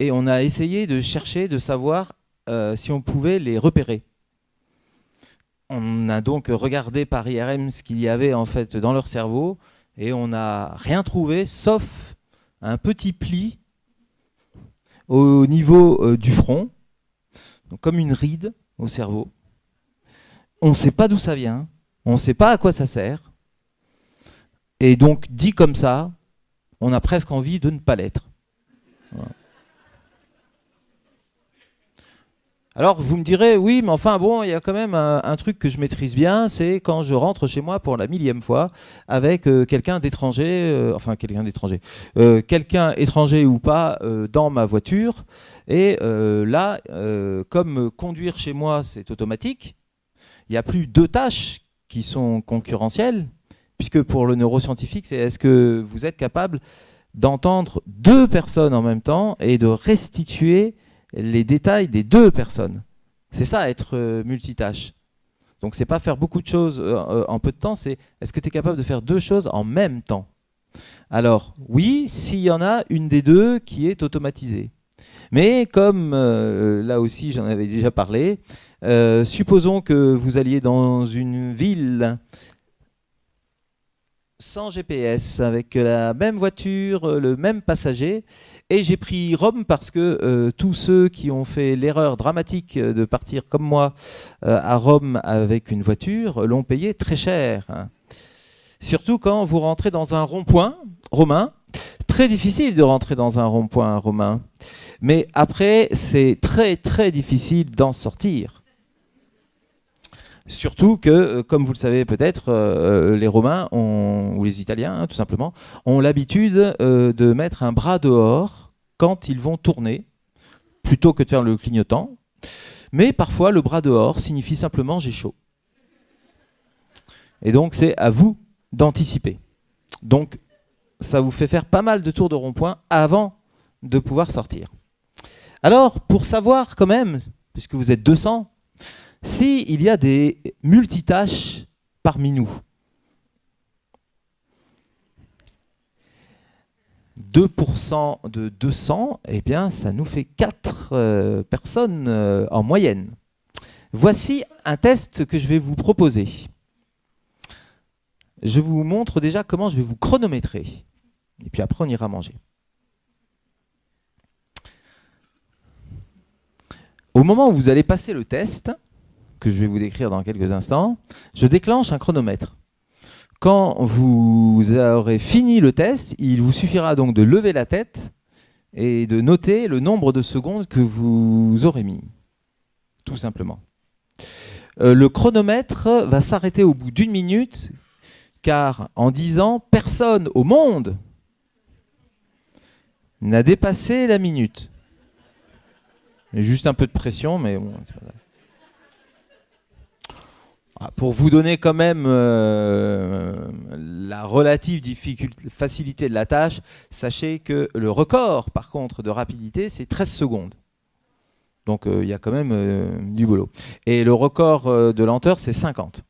Et on a essayé de chercher, de savoir si on pouvait les repérer. On a donc regardé par IRM ce qu'il y avait en fait dans leur cerveau et on n'a rien trouvé sauf un petit pli au niveau du front, donc comme une ride au cerveau. On ne sait pas d'où ça vient, on ne sait pas à quoi ça sert. Et donc, dit comme ça, on a presque envie de ne pas l'être. Voilà. Alors, vous me direz, oui, mais enfin, bon, il y a quand même un truc que je maîtrise bien, c'est quand je rentre chez moi pour la 1000e fois avec quelqu'un d'étranger, quelqu'un étranger ou pas, dans ma voiture. Et là, comme conduire chez moi, c'est automatique, il n'y a plus 2 tâches qui sont concurrentielles, puisque pour le neuroscientifique, c'est est-ce que vous êtes capable d'entendre 2 personnes en même temps et de restituer les détails des 2 personnes. C'est ça, être multitâche. Donc c'est pas faire beaucoup de choses en peu de temps, c'est est-ce que tu es capable de faire deux choses en même temps? Alors oui, s'il y en a une des deux qui est automatisée. Mais comme là aussi j'en avais déjà parlé, supposons que vous alliez dans une ville sans GPS, avec la même voiture, le même passager, et j'ai pris Rome parce que tous ceux qui ont fait l'erreur dramatique de partir comme moi à Rome avec une voiture l'ont payé très cher. Surtout quand vous rentrez dans un rond-point romain. Très difficile de rentrer dans un rond-point romain, mais après c'est très très difficile d'en sortir. Surtout que, comme vous le savez peut-être, les Romains, ou les Italiens tout simplement, ont l'habitude de mettre un bras dehors quand ils vont tourner, plutôt que de faire le clignotant. Mais parfois, le bras dehors signifie simplement « j'ai chaud ». Et donc, c'est à vous d'anticiper. Donc, ça vous fait faire pas mal de tours de rond-point avant de pouvoir sortir. Alors, pour savoir quand même, puisque vous êtes 200, s'il y a des multitâches parmi nous. 2% de 200, eh bien, ça nous fait 4 personnes en moyenne. Voici un test que je vais vous proposer. Je vous montre déjà comment je vais vous chronométrer. Et puis après, on ira manger. Au moment où vous allez passer le test, que je vais vous décrire dans quelques instants, je déclenche un chronomètre. Quand vous aurez fini le test, il vous suffira donc de lever la tête et de noter le nombre de secondes que vous aurez mis. Tout simplement. Le chronomètre va s'arrêter au bout d'1 minute, car en 10 ans, personne au monde n'a dépassé la minute. Juste un peu de pression, mais bon, c'est pas grave. Pour vous donner quand même la relative facilité de la tâche, sachez que le record, par contre, de rapidité, c'est 13 secondes. Donc il y a quand même du boulot. Et le record de lenteur, c'est 50.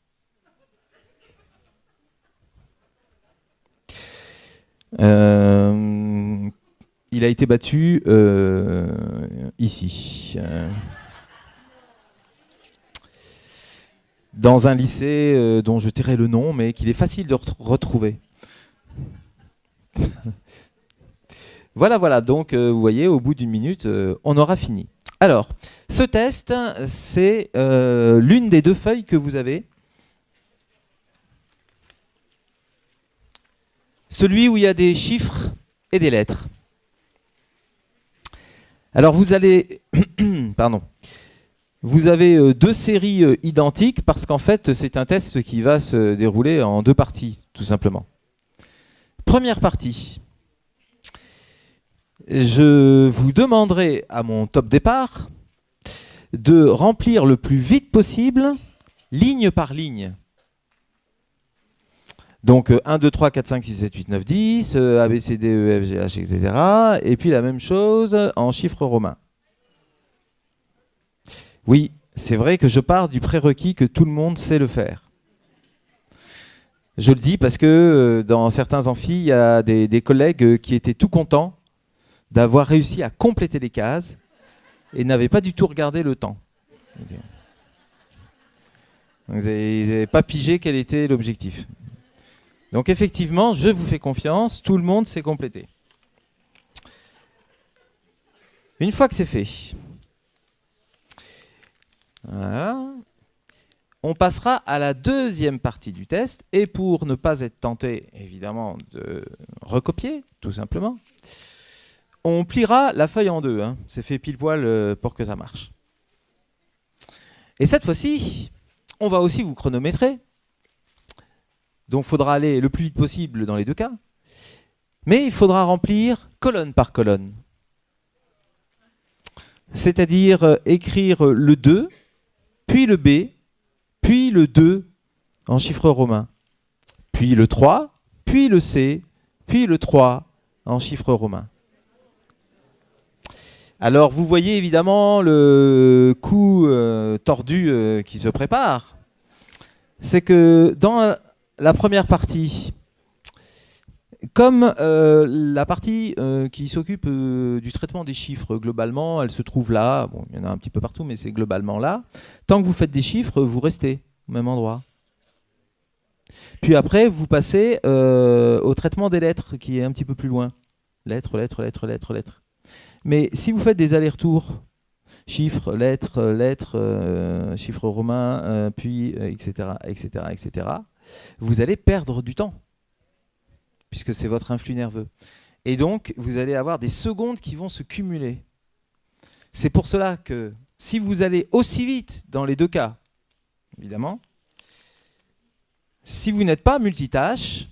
Il a été battu ici. Dans un lycée dont je tairai le nom, mais qu'il est facile de retrouver. Voilà, donc vous voyez, au bout d'1 minute, on aura fini. Alors, ce test, c'est l'une des 2 feuilles que vous avez. Celui où il y a des chiffres et des lettres. Alors, vous allez... Pardon. Vous avez 2 séries identiques parce qu'en fait, c'est un test qui va se dérouler en 2 parties, tout simplement. Première partie. Je vous demanderai à mon top départ de remplir le plus vite possible, ligne par ligne. Donc 1, 2, 3, 4, 5, 6, 7, 8, 9, 10, A, B, C, D, E, F, G, H, etc. Et puis la même chose en chiffres romains. Oui, c'est vrai que je pars du prérequis que tout le monde sait le faire. Je le dis parce que dans certains amphis, il y a des collègues qui étaient tout contents d'avoir réussi à compléter les cases et n'avaient pas du tout regardé le temps. Donc, vous n'avez pas pigé quel était l'objectif. Donc effectivement, je vous fais confiance, tout le monde s'est complété. Une fois que c'est fait, voilà, on passera à la deuxième partie du test. Et pour ne pas être tenté, évidemment, de recopier, tout simplement, on pliera la feuille en 2. C'est fait pile poil pour que ça marche. Et cette fois-ci, on va aussi vous chronométrer. Donc il faudra aller le plus vite possible dans les 2 cas. Mais il faudra remplir colonne par colonne. C'est-à-dire écrire le 2, puis le B, puis le 2 en chiffres romains, puis le 3, puis le C, puis le 3 en chiffres romains. Alors vous voyez évidemment le coup tordu qui se prépare. c'est que dans la première partie, comme la partie qui s'occupe du traitement des chiffres, globalement, elle se trouve là. Bon, il y en a un petit peu partout, mais c'est globalement là. Tant que vous faites des chiffres, vous restez au même endroit. Puis après, vous passez au traitement des lettres, qui est un petit peu plus loin. Lettres, lettres, lettres, lettres, lettres. Mais si vous faites des allers-retours, chiffres, lettres, lettres, chiffres romains, puis etc., etc., etc., vous allez perdre du temps, puisque c'est votre influx nerveux. Et donc, vous allez avoir des secondes qui vont se cumuler. C'est pour cela que si vous allez aussi vite dans les deux cas, évidemment, si vous n'êtes pas multitâche,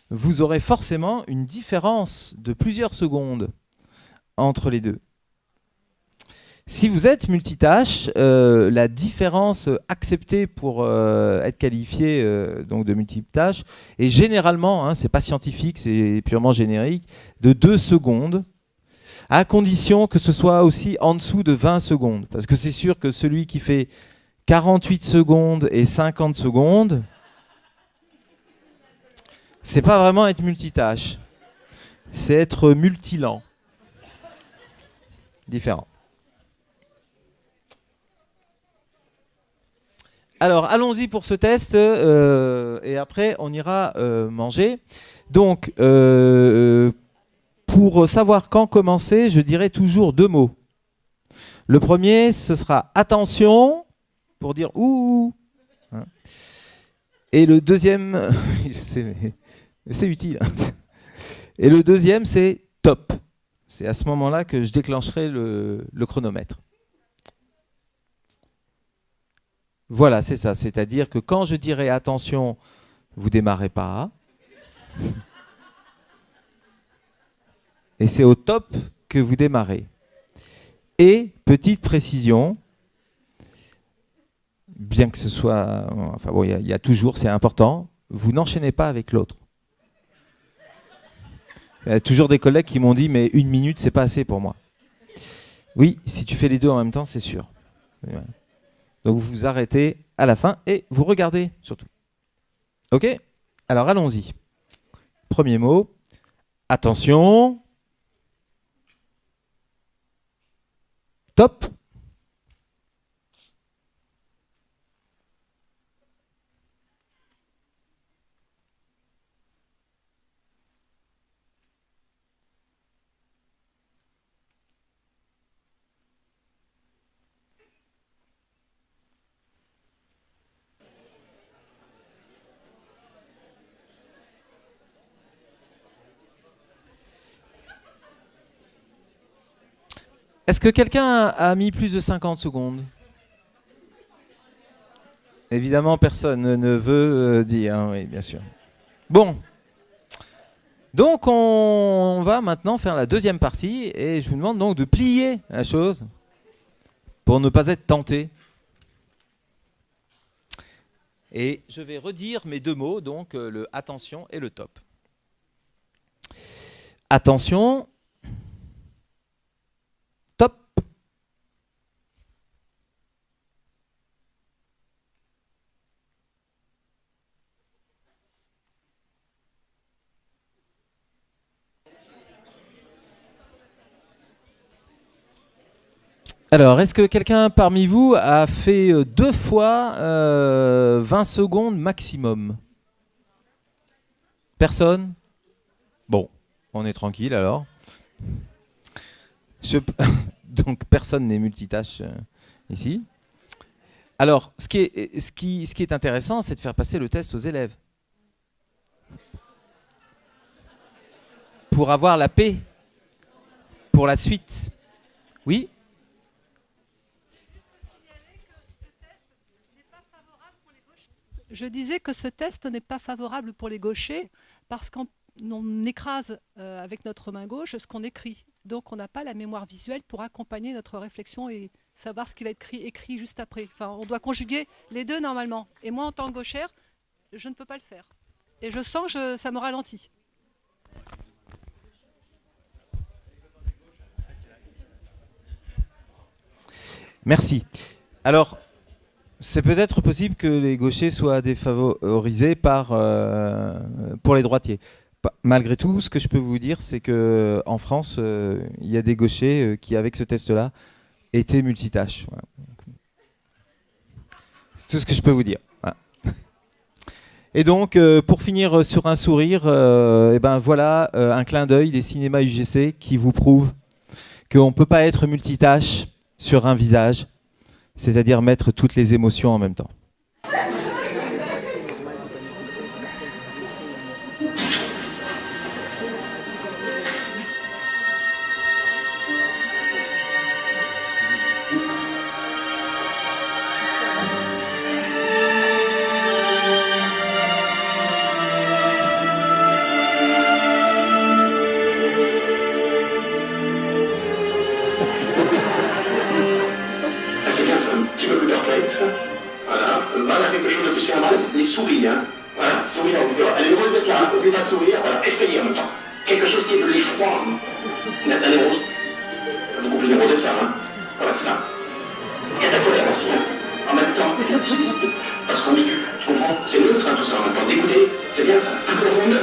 vous aurez forcément une différence de plusieurs secondes entre les deux. Si vous êtes multitâche, la différence acceptée pour être qualifié donc de multitâche est généralement, hein, c'est pas scientifique, c'est purement générique, de 2 secondes, à condition que ce soit aussi en dessous de 20 secondes. Parce que c'est sûr que celui qui fait 48 secondes et 50 secondes, c'est pas vraiment être multitâche, c'est être multilent. Différent. Alors, allons-y pour ce test et après, on ira manger. Donc, pour savoir quand commencer, je dirais toujours 2 mots. Le premier, ce sera attention, pour dire ouh. Hein. Et le deuxième, je sais, mais c'est utile. Et le deuxième, c'est top. C'est à ce moment-là que je déclencherai le chronomètre. Voilà, c'est ça. C'est-à-dire que quand je dirai attention, vous démarrez pas. Et c'est au top que vous démarrez. Et, petite précision, bien que ce soit... Enfin bon, il y a toujours, c'est important, vous n'enchaînez pas avec l'autre. Il y a toujours des collègues qui m'ont dit, mais 1 minute, c'est pas assez pour moi. Oui, si tu fais les deux en même temps, c'est sûr. Donc vous vous arrêtez à la fin et vous regardez surtout. Ok ? Alors allons-y. Premier mot. Attention. Top. Est-ce que quelqu'un a mis plus de 50 secondes ? Évidemment, personne ne veut dire, hein, oui, bien sûr. Bon. Donc, on va maintenant faire la deuxième partie et je vous demande donc de plier la chose pour ne pas être tenté. Et je vais redire mes 2 mots, donc le attention et le top. Attention. Top. Alors, est-ce que quelqu'un parmi vous a fait 2 fois 20 secondes maximum ? Personne ? Bon, on est tranquille alors. Donc, personne n'est multitâche ici. Alors, ce qui est intéressant, c'est de faire passer le test aux élèves. Pour avoir la paix. Pour la suite. Oui ? Je disais que ce test n'est pas favorable pour les gauchers parce qu'on écrase avec notre main gauche ce qu'on écrit. Donc on n'a pas la mémoire visuelle pour accompagner notre réflexion et savoir ce qui va être écrit juste après. Enfin, on doit conjuguer les deux normalement. Et moi, en tant que gauchère, je ne peux pas le faire. Et je sens que ça me ralentit. Merci. Alors, C'est peut-être possible que les gauchers soient défavorisés pour les droitiers. Malgré tout, ce que je peux vous dire, c'est qu'en France, il y a des gauchers qui, avec ce test-là, étaient multitâches. Voilà. C'est tout ce que je peux vous dire. Voilà. Et donc, pour finir sur un sourire, et ben voilà un clin d'œil des cinémas UGC qui vous prouve qu'on ne peut pas être multitâche sur un visage, c'est-à-dire mettre toutes les émotions en même temps. C'est bien ça, un petit peu plus perplexe. Voilà. Voilà quelque chose de plus cérébral. Les souris, hein. Voilà, souris en hauteur. Elle est heureuse d'être là, n'oublie pas de sourire. Voilà, espérer en même temps. Quelque chose qui est de l'effroi. La névrose. Beaucoup plus névrosée que ça, hein. Voilà, c'est ça. Il y a de la colère aussi, hein. En même temps, timide. Parce qu'on dit, tu comprends, c'est neutre, hein, tout ça. En même temps, dégoûté, c'est bien ça. Plus profonde.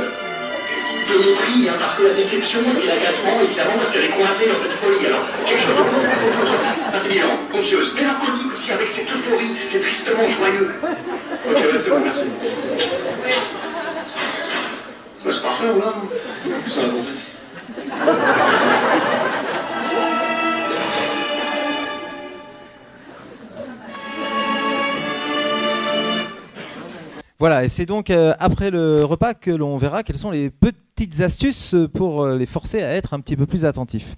De mépris, hein, parce que la déception et puis l'agacement, évidemment, parce qu'elle est coincée dans une folie. Alors, quelque chose de intelligent, conscieuse, mélancolique aussi, avec cette euphorie, c'est tristement joyeux. Ok, ouais, c'est bon, merci. Bah, c'est parfait, voilà. Ça va danser. Voilà, et c'est donc après le repas que l'on verra quelles sont les petites astuces pour les forcer à être un petit peu plus attentifs.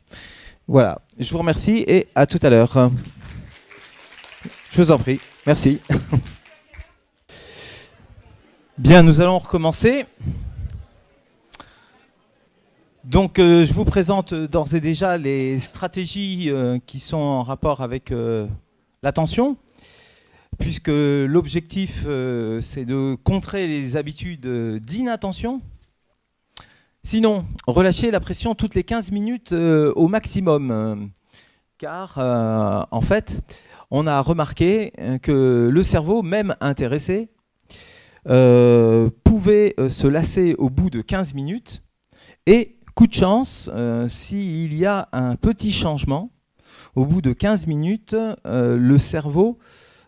Voilà, je vous remercie et à tout à l'heure. Je vous en prie, merci. Bien, nous allons recommencer. Donc, je vous présente d'ores et déjà les stratégies qui sont en rapport avec l'attention. Puisque l'objectif, c'est de contrer les habitudes d'inattention. Sinon, relâchez la pression toutes les 15 minutes au maximum. Car, en fait, on a remarqué que le cerveau, même intéressé, pouvait se lasser au bout de 15 minutes. Et, coup de chance, s'il y a un petit changement, au bout de 15 minutes, le cerveau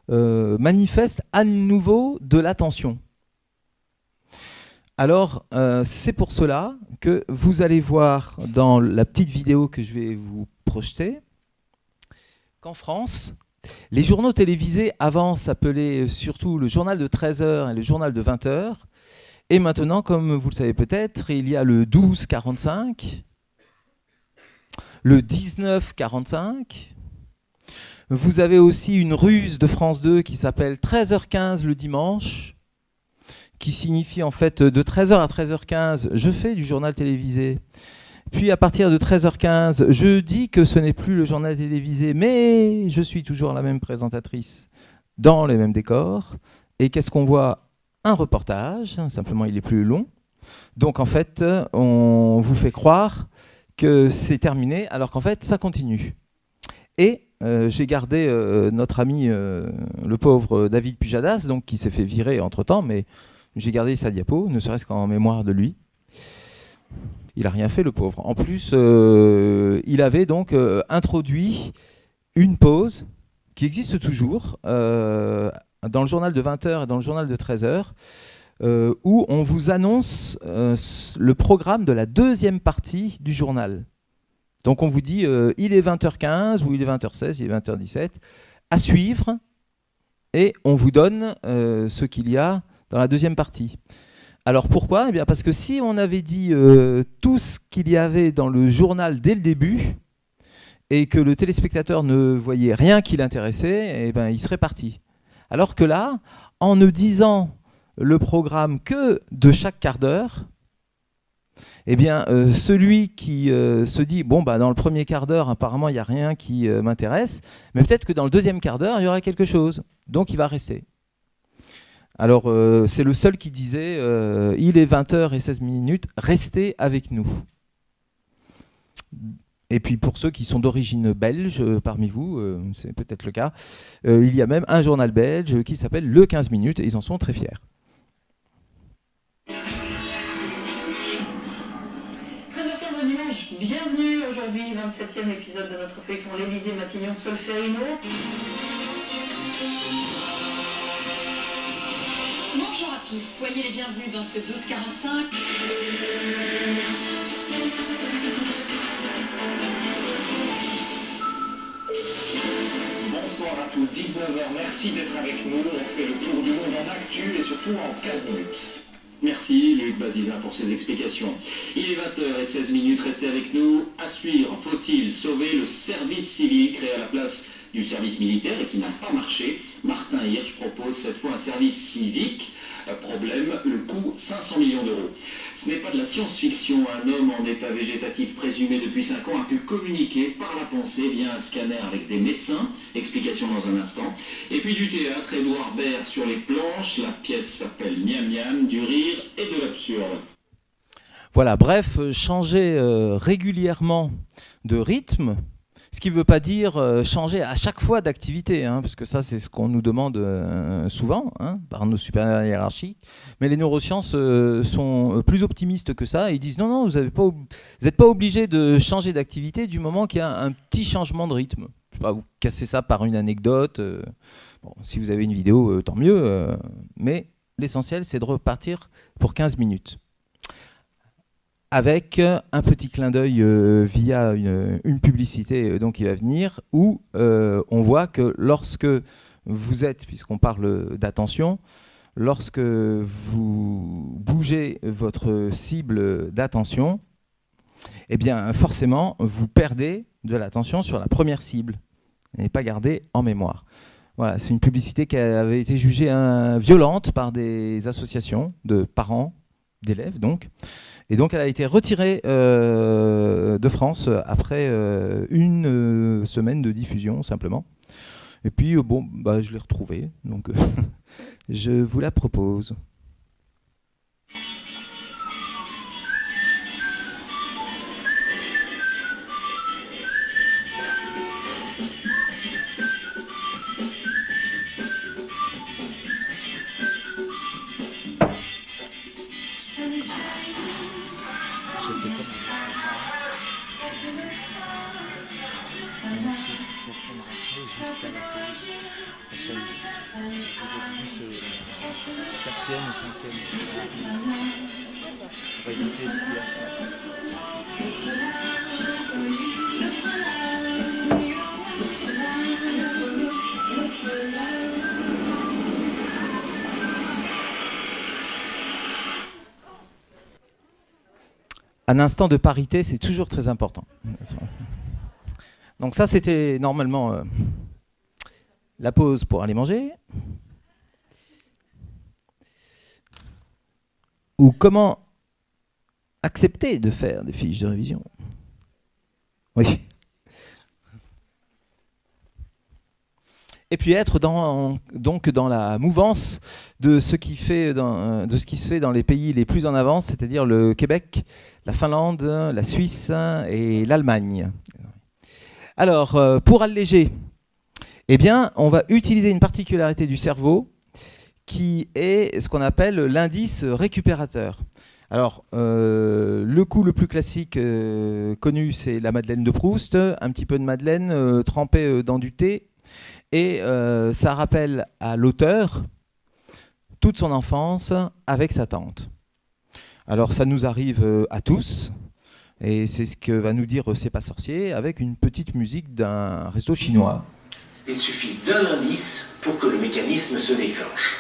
manifeste à nouveau de l'attention. Alors, c'est pour cela que vous allez voir dans la petite vidéo que je vais vous projeter qu'en France, les journaux télévisés avant s'appelaient surtout le journal de 13h et le journal de 20h. Et maintenant, comme vous le savez peut-être, il y a le 12-45, le 19-45. Vous avez aussi une ruse de France 2 qui s'appelle 13h15 le dimanche, qui signifie en fait de 13h à 13h15, je fais du journal télévisé. Puis à partir de 13h15, je dis que ce n'est plus le journal télévisé, mais je suis toujours la même présentatrice dans les mêmes décors. Et qu'est-ce qu'on voit? Un reportage, simplement il est plus long. Donc en fait, on vous fait croire que c'est terminé, alors qu'en fait, ça continue. Et j'ai gardé notre ami, le pauvre David Pujadas, donc, qui s'est fait virer entre-temps, mais j'ai gardé sa diapo, ne serait-ce qu'en mémoire de lui. Il n'a rien fait, le pauvre. En plus, il avait donc introduit une pause qui existe toujours dans le journal de 20h et dans le journal de 13h, où on vous annonce le programme de la deuxième partie du journal. Donc on vous dit, il est 20h15 ou il est 20h16, il est 20h17, à suivre, et on vous donne ce qu'il y a dans la deuxième partie. Alors pourquoi? Eh bien parce que si on avait dit tout ce qu'il y avait dans le journal dès le début, et que le téléspectateur ne voyait rien qui l'intéressait, eh ben, il serait parti. Alors que là, en ne disant le programme que de chaque quart d'heure, eh bien, celui qui se dit, bon, bah, dans le premier quart d'heure, apparemment, il n'y a rien qui m'intéresse, mais peut-être que dans le deuxième quart d'heure, il y aura quelque chose. Donc, il va rester. Alors, c'est le seul qui disait, il est 20h16, restez avec nous. Et puis pour ceux qui sont d'origine belge parmi vous, c'est peut-être le cas, il y a même un journal belge qui s'appelle Le 15 minutes et ils en sont très fiers. 13h15 le dimanche, bienvenue aujourd'hui, 27e épisode de notre feuilleton l'Élysée-Matignon-Solferino. Bonjour à tous, soyez les bienvenus dans ce 12-45. Bonsoir à tous, 19h, merci d'être avec nous. On fait le tour du monde en actu et surtout en 15 minutes. Merci Luc Bazizin pour ces explications. Il est 20h16, restez avec nous. À suivre, faut-il sauver le service civil créé à la place du service militaire et qui n'a pas marché? Martin Hirsch propose cette fois un service civique. Problème, le coût 500 millions d'euros. Ce n'est pas de la science-fiction. Un homme en état végétatif présumé depuis 5 ans a pu communiquer par la pensée via un scanner avec des médecins. Explication dans un instant. Et puis du théâtre, Édouard Baird sur les planches. La pièce s'appelle Miam Miam, du rire et de l'absurde. Voilà, bref, changer régulièrement de rythme. Ce qui ne veut pas dire changer à chaque fois d'activité, hein, parce que ça, c'est ce qu'on nous demande souvent par nos supérieurs hiérarchiques. Mais les neurosciences sont plus optimistes que ça. Ils disent non, vous n'êtes pas obligé de changer d'activité du moment qu'il y a un petit changement de rythme. Je ne sais pas, vous cassez ça par une anecdote. Bon, si vous avez une vidéo, tant mieux. Mais l'essentiel, c'est de repartir pour 15 minutes. Avec un petit clin d'œil via une publicité qui va venir, où on voit que lorsque vous êtes, puisqu'on parle d'attention, lorsque vous bougez votre cible d'attention, eh bien forcément vous perdez de l'attention sur la première cible et pas gardée en mémoire. Voilà, c'est une publicité qui avait été jugée violente par des associations de parents, d'élèves donc. Et donc elle a été retirée de France après une semaine de diffusion simplement. Et puis je l'ai retrouvée, donc je vous la propose. Jusqu'à la pause, vous êtes juste 4e ou 5e. On va éviter ce qu'il y a ça. Un instant de parité, c'est toujours très important. Donc ça, c'était normalement la pause pour aller manger. Ou comment accepter de faire des fiches de révision. Oui. Et puis être donc dans la mouvance de ce qui se fait dans les pays les plus en avance, c'est-à-dire le Québec, la Finlande, la Suisse et l'Allemagne. Alors, pour alléger, eh bien, on va utiliser une particularité du cerveau qui est ce qu'on appelle l'indice récupérateur. Alors, le coup le plus classique connu, c'est la Madeleine de Proust, un petit peu de Madeleine trempée dans du thé, et ça rappelle à l'auteur toute son enfance avec sa tante. Alors, ça nous arrive à tous. Et c'est ce que va nous dire C'est pas sorcier avec une petite musique d'un resto chinois. Il suffit d'un indice pour que le mécanisme se déclenche.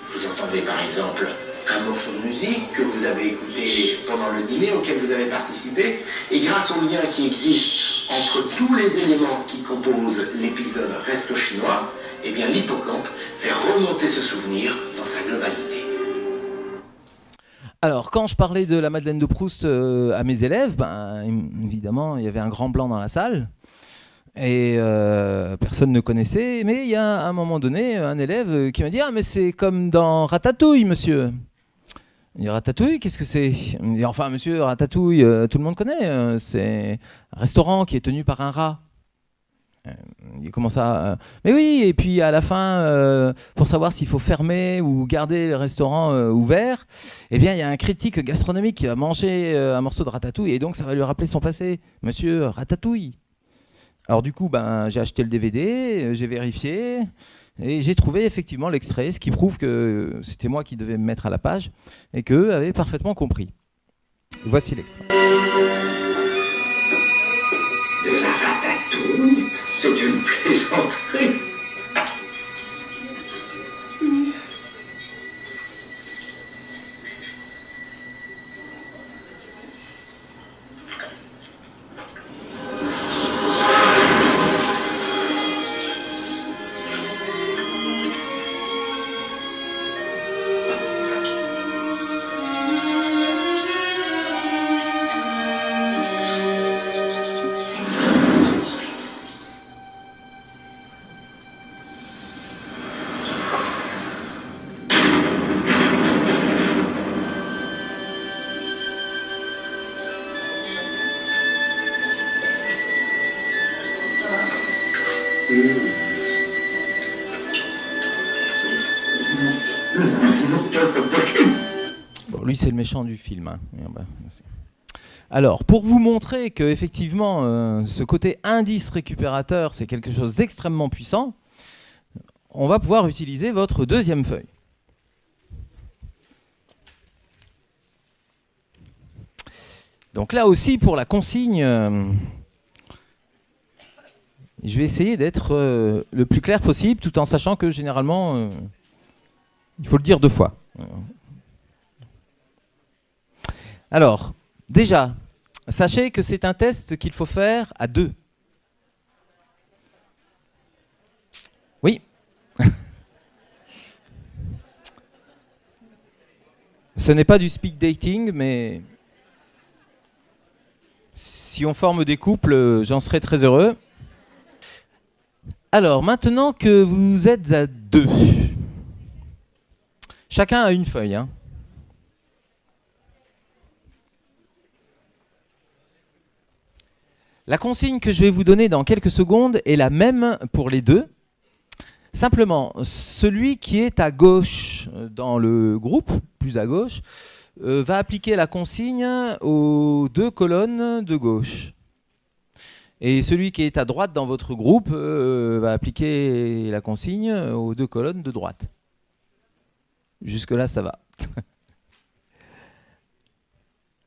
Vous entendez par exemple un morceau de musique que vous avez écouté pendant le dîner auquel vous avez participé, et grâce au lien qui existe entre tous les éléments qui composent l'épisode resto chinois, eh bien l'hippocampe fait remonter ce souvenir dans sa globalité. Alors, quand je parlais de la Madeleine de Proust à mes élèves, évidemment, il y avait un grand blanc dans la salle et personne ne connaissait. Mais il y a à un moment donné un élève qui m'a dit « Ah, mais c'est comme dans Ratatouille, monsieur !» Il dit Ratatouille, qu'est-ce que c'est? Il me dit, enfin, monsieur, Ratatouille, tout le monde connaît. C'est un restaurant qui est tenu par un rat. Il dit, comment ça? Mais oui, et puis à la fin, pour savoir s'il faut fermer ou garder le restaurant ouvert, eh bien, il y a un critique gastronomique qui va manger un morceau de ratatouille et donc ça va lui rappeler son passé. Monsieur Ratatouille. Alors du coup, j'ai acheté le DVD, j'ai vérifié et j'ai trouvé effectivement l'extrait, ce qui prouve que c'était moi qui devais me mettre à la page et qu'eux avaient parfaitement compris. Voici l'extrait. De la ratatouille? C'est une plaisanterie. Bon, lui, c'est le méchant du film. Hein. Alors, pour vous montrer que effectivement, ce côté indice récupérateur, c'est quelque chose d'extrêmement puissant, on va pouvoir utiliser votre deuxième feuille. Donc là aussi, pour la consigne, je vais essayer d'être le plus clair possible, tout en sachant que généralement, il faut le dire 2 fois. Alors, déjà, sachez que c'est un test qu'il faut faire à 2. Oui. Ce n'est pas du speed dating, mais si on forme des couples, j'en serais très heureux. Alors, maintenant que vous êtes à 2, chacun a une feuille. Hein. La consigne que je vais vous donner dans quelques secondes est la même pour les 2. Simplement, celui qui est à gauche dans le groupe, plus à gauche, va appliquer la consigne aux 2 colonnes de gauche. Et celui qui est à droite dans votre groupe va appliquer la consigne aux 2 colonnes de droite. Jusque-là, ça va.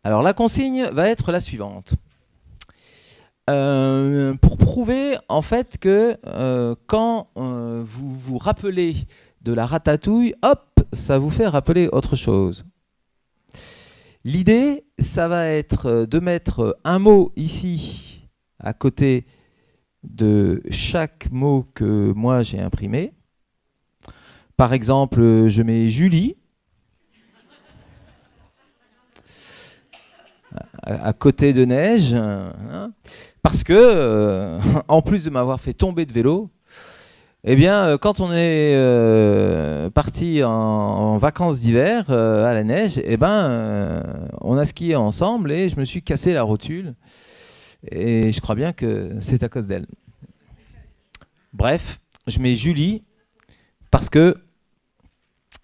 Alors, la consigne va être la suivante. Pour prouver en fait que quand vous vous rappelez de la ratatouille, hop, ça vous fait rappeler autre chose. L'idée, ça va être de mettre un mot ici à côté de chaque mot que moi j'ai imprimé. Par exemple, je mets Julie à côté de Neige. Hein. Parce que, en plus de m'avoir fait tomber de vélo, eh bien, quand on est parti en vacances d'hiver à la neige, eh ben, on a skié ensemble et je me suis cassé la rotule. Et je crois bien que c'est à cause d'elle. Bref, je mets Julie parce que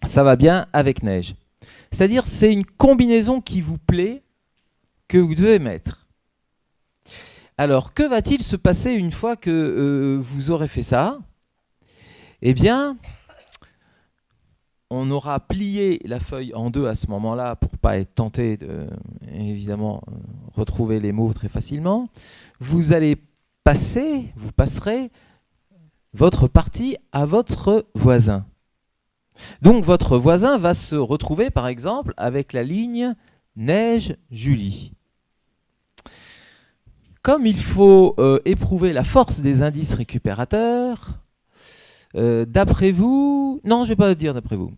ça va bien avec Neige. C'est-à-dire, c'est une combinaison qui vous plaît que vous devez mettre. Alors, que va-t-il se passer une fois que vous aurez fait ça? Eh bien, on aura plié la feuille en 2 à ce moment-là pour ne pas être tenté de, évidemment, retrouver les mots très facilement. Vous allez vous passerez votre partie à votre voisin. Donc, votre voisin va se retrouver, par exemple, avec la ligne Neige-Julie. Comme il faut éprouver la force des indices récupérateurs, d'après vous... Non, je ne vais pas dire d'après vous.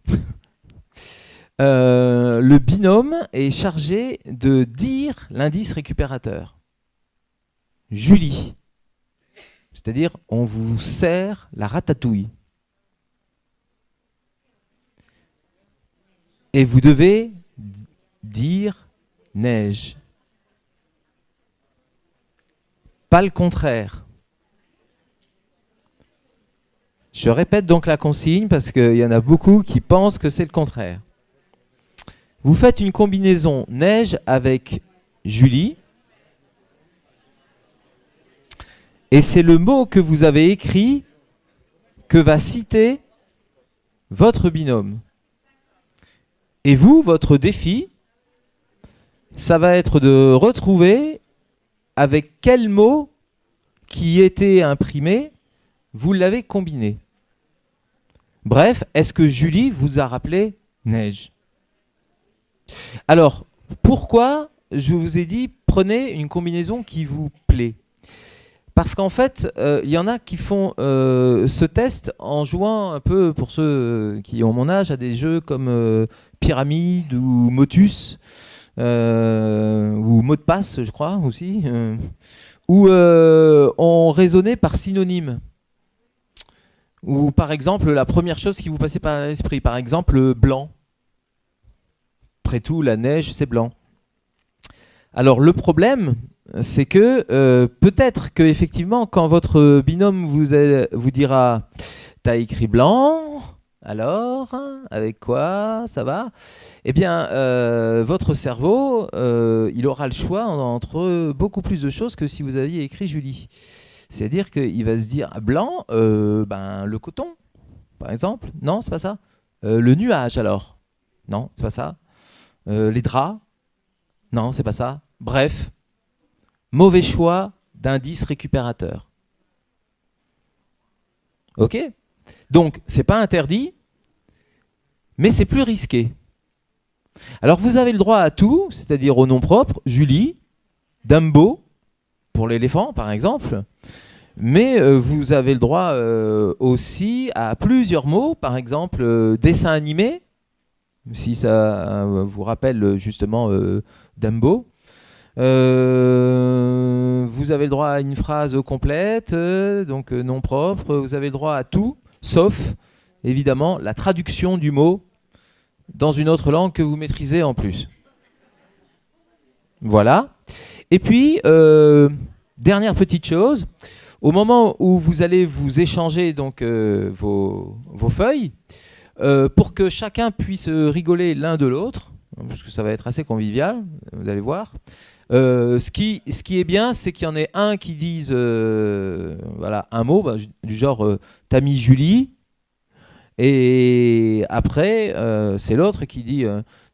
Le binôme est chargé de dire l'indice récupérateur. Julie. C'est-à-dire, on vous sert la ratatouille. Et vous devez dire neige. Pas le contraire. Je répète donc la consigne parce qu'il y en a beaucoup qui pensent que c'est le contraire. Vous faites une combinaison neige avec Julie. Et c'est le mot que vous avez écrit que va citer votre binôme. Et vous, votre défi, ça va être de retrouver avec quel mot qui était imprimé, vous l'avez combiné. Bref, est-ce que Julie vous a rappelé neige? Alors, pourquoi je vous ai dit prenez une combinaison qui vous plaît? Parce qu'en fait, il y en a qui font ce test en jouant un peu, pour ceux qui ont mon âge, à des jeux comme Pyramide ou Motus, ou Mot de passe, je crois, aussi, où on raisonnait par synonyme. Ou par exemple, la première chose qui vous passait par l'esprit, par exemple, blanc. Après tout, la neige, c'est blanc. Alors le problème, c'est que peut-être que effectivement, quand votre binôme vous dira « t'as écrit blanc, alors, avec quoi, ça va ?» Eh bien, votre cerveau, il aura le choix entre beaucoup plus de choses que si vous aviez écrit Julie. C'est-à-dire qu'il va se dire « blanc, le coton, par exemple. Non, c'est pas ça. Le nuage, alors. Non, c'est pas ça. Les draps. Non, c'est pas ça. Bref, mauvais choix d'indice récupérateur. Ok? Donc, c'est pas interdit, mais c'est plus risqué. Alors, vous avez le droit à tout, c'est-à-dire au nom propre, Julie, Dumbo, pour l'éléphant, par exemple. Mais vous avez le droit aussi à plusieurs mots, par exemple, dessin animé, si ça vous rappelle justement Dumbo. Vous avez le droit à une phrase complète, donc nom propre. Vous avez le droit à tout, sauf évidemment la traduction du mot dans une autre langue que vous maîtrisez en plus. Voilà. Et puis, dernière petite chose, au moment où vous allez vous échanger donc, vos feuilles, pour que chacun puisse rigoler l'un de l'autre, parce que ça va être assez convivial, vous allez voir. Ce qui est bien, c'est qu'il y en ait un qui dise voilà, un mot, du genre t'as mis Julie, et après c'est l'autre qui dit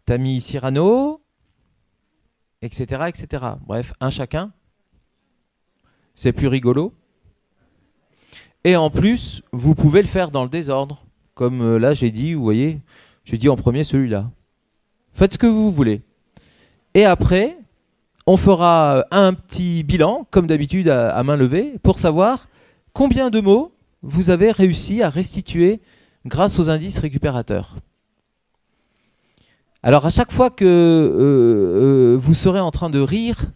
t'as mis Cyrano, etc., etc. Bref, un chacun. C'est plus rigolo. Et en plus, vous pouvez le faire dans le désordre. Comme là, j'ai dit, vous voyez, j'ai dit en premier celui-là. Faites ce que vous voulez. Et après, on fera un petit bilan, comme d'habitude, à main levée, pour savoir combien de mots vous avez réussi à restituer grâce aux indices récupérateurs. Alors, à chaque fois que vous serez en train de rire,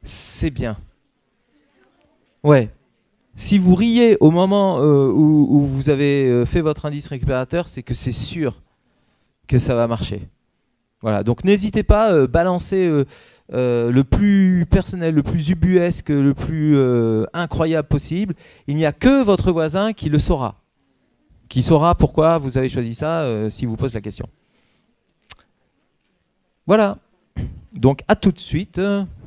c'est bien. Ouais. Si vous riez au moment où vous avez fait votre indice récupérateur, c'est que c'est sûr que ça va marcher. Voilà. Donc, n'hésitez pas, balancez le plus personnel, le plus ubuesque, le plus incroyable possible. Il n'y a que votre voisin qui le saura. Qui saura pourquoi vous avez choisi ça s'il vous pose la question. Voilà. Donc, à tout de suite.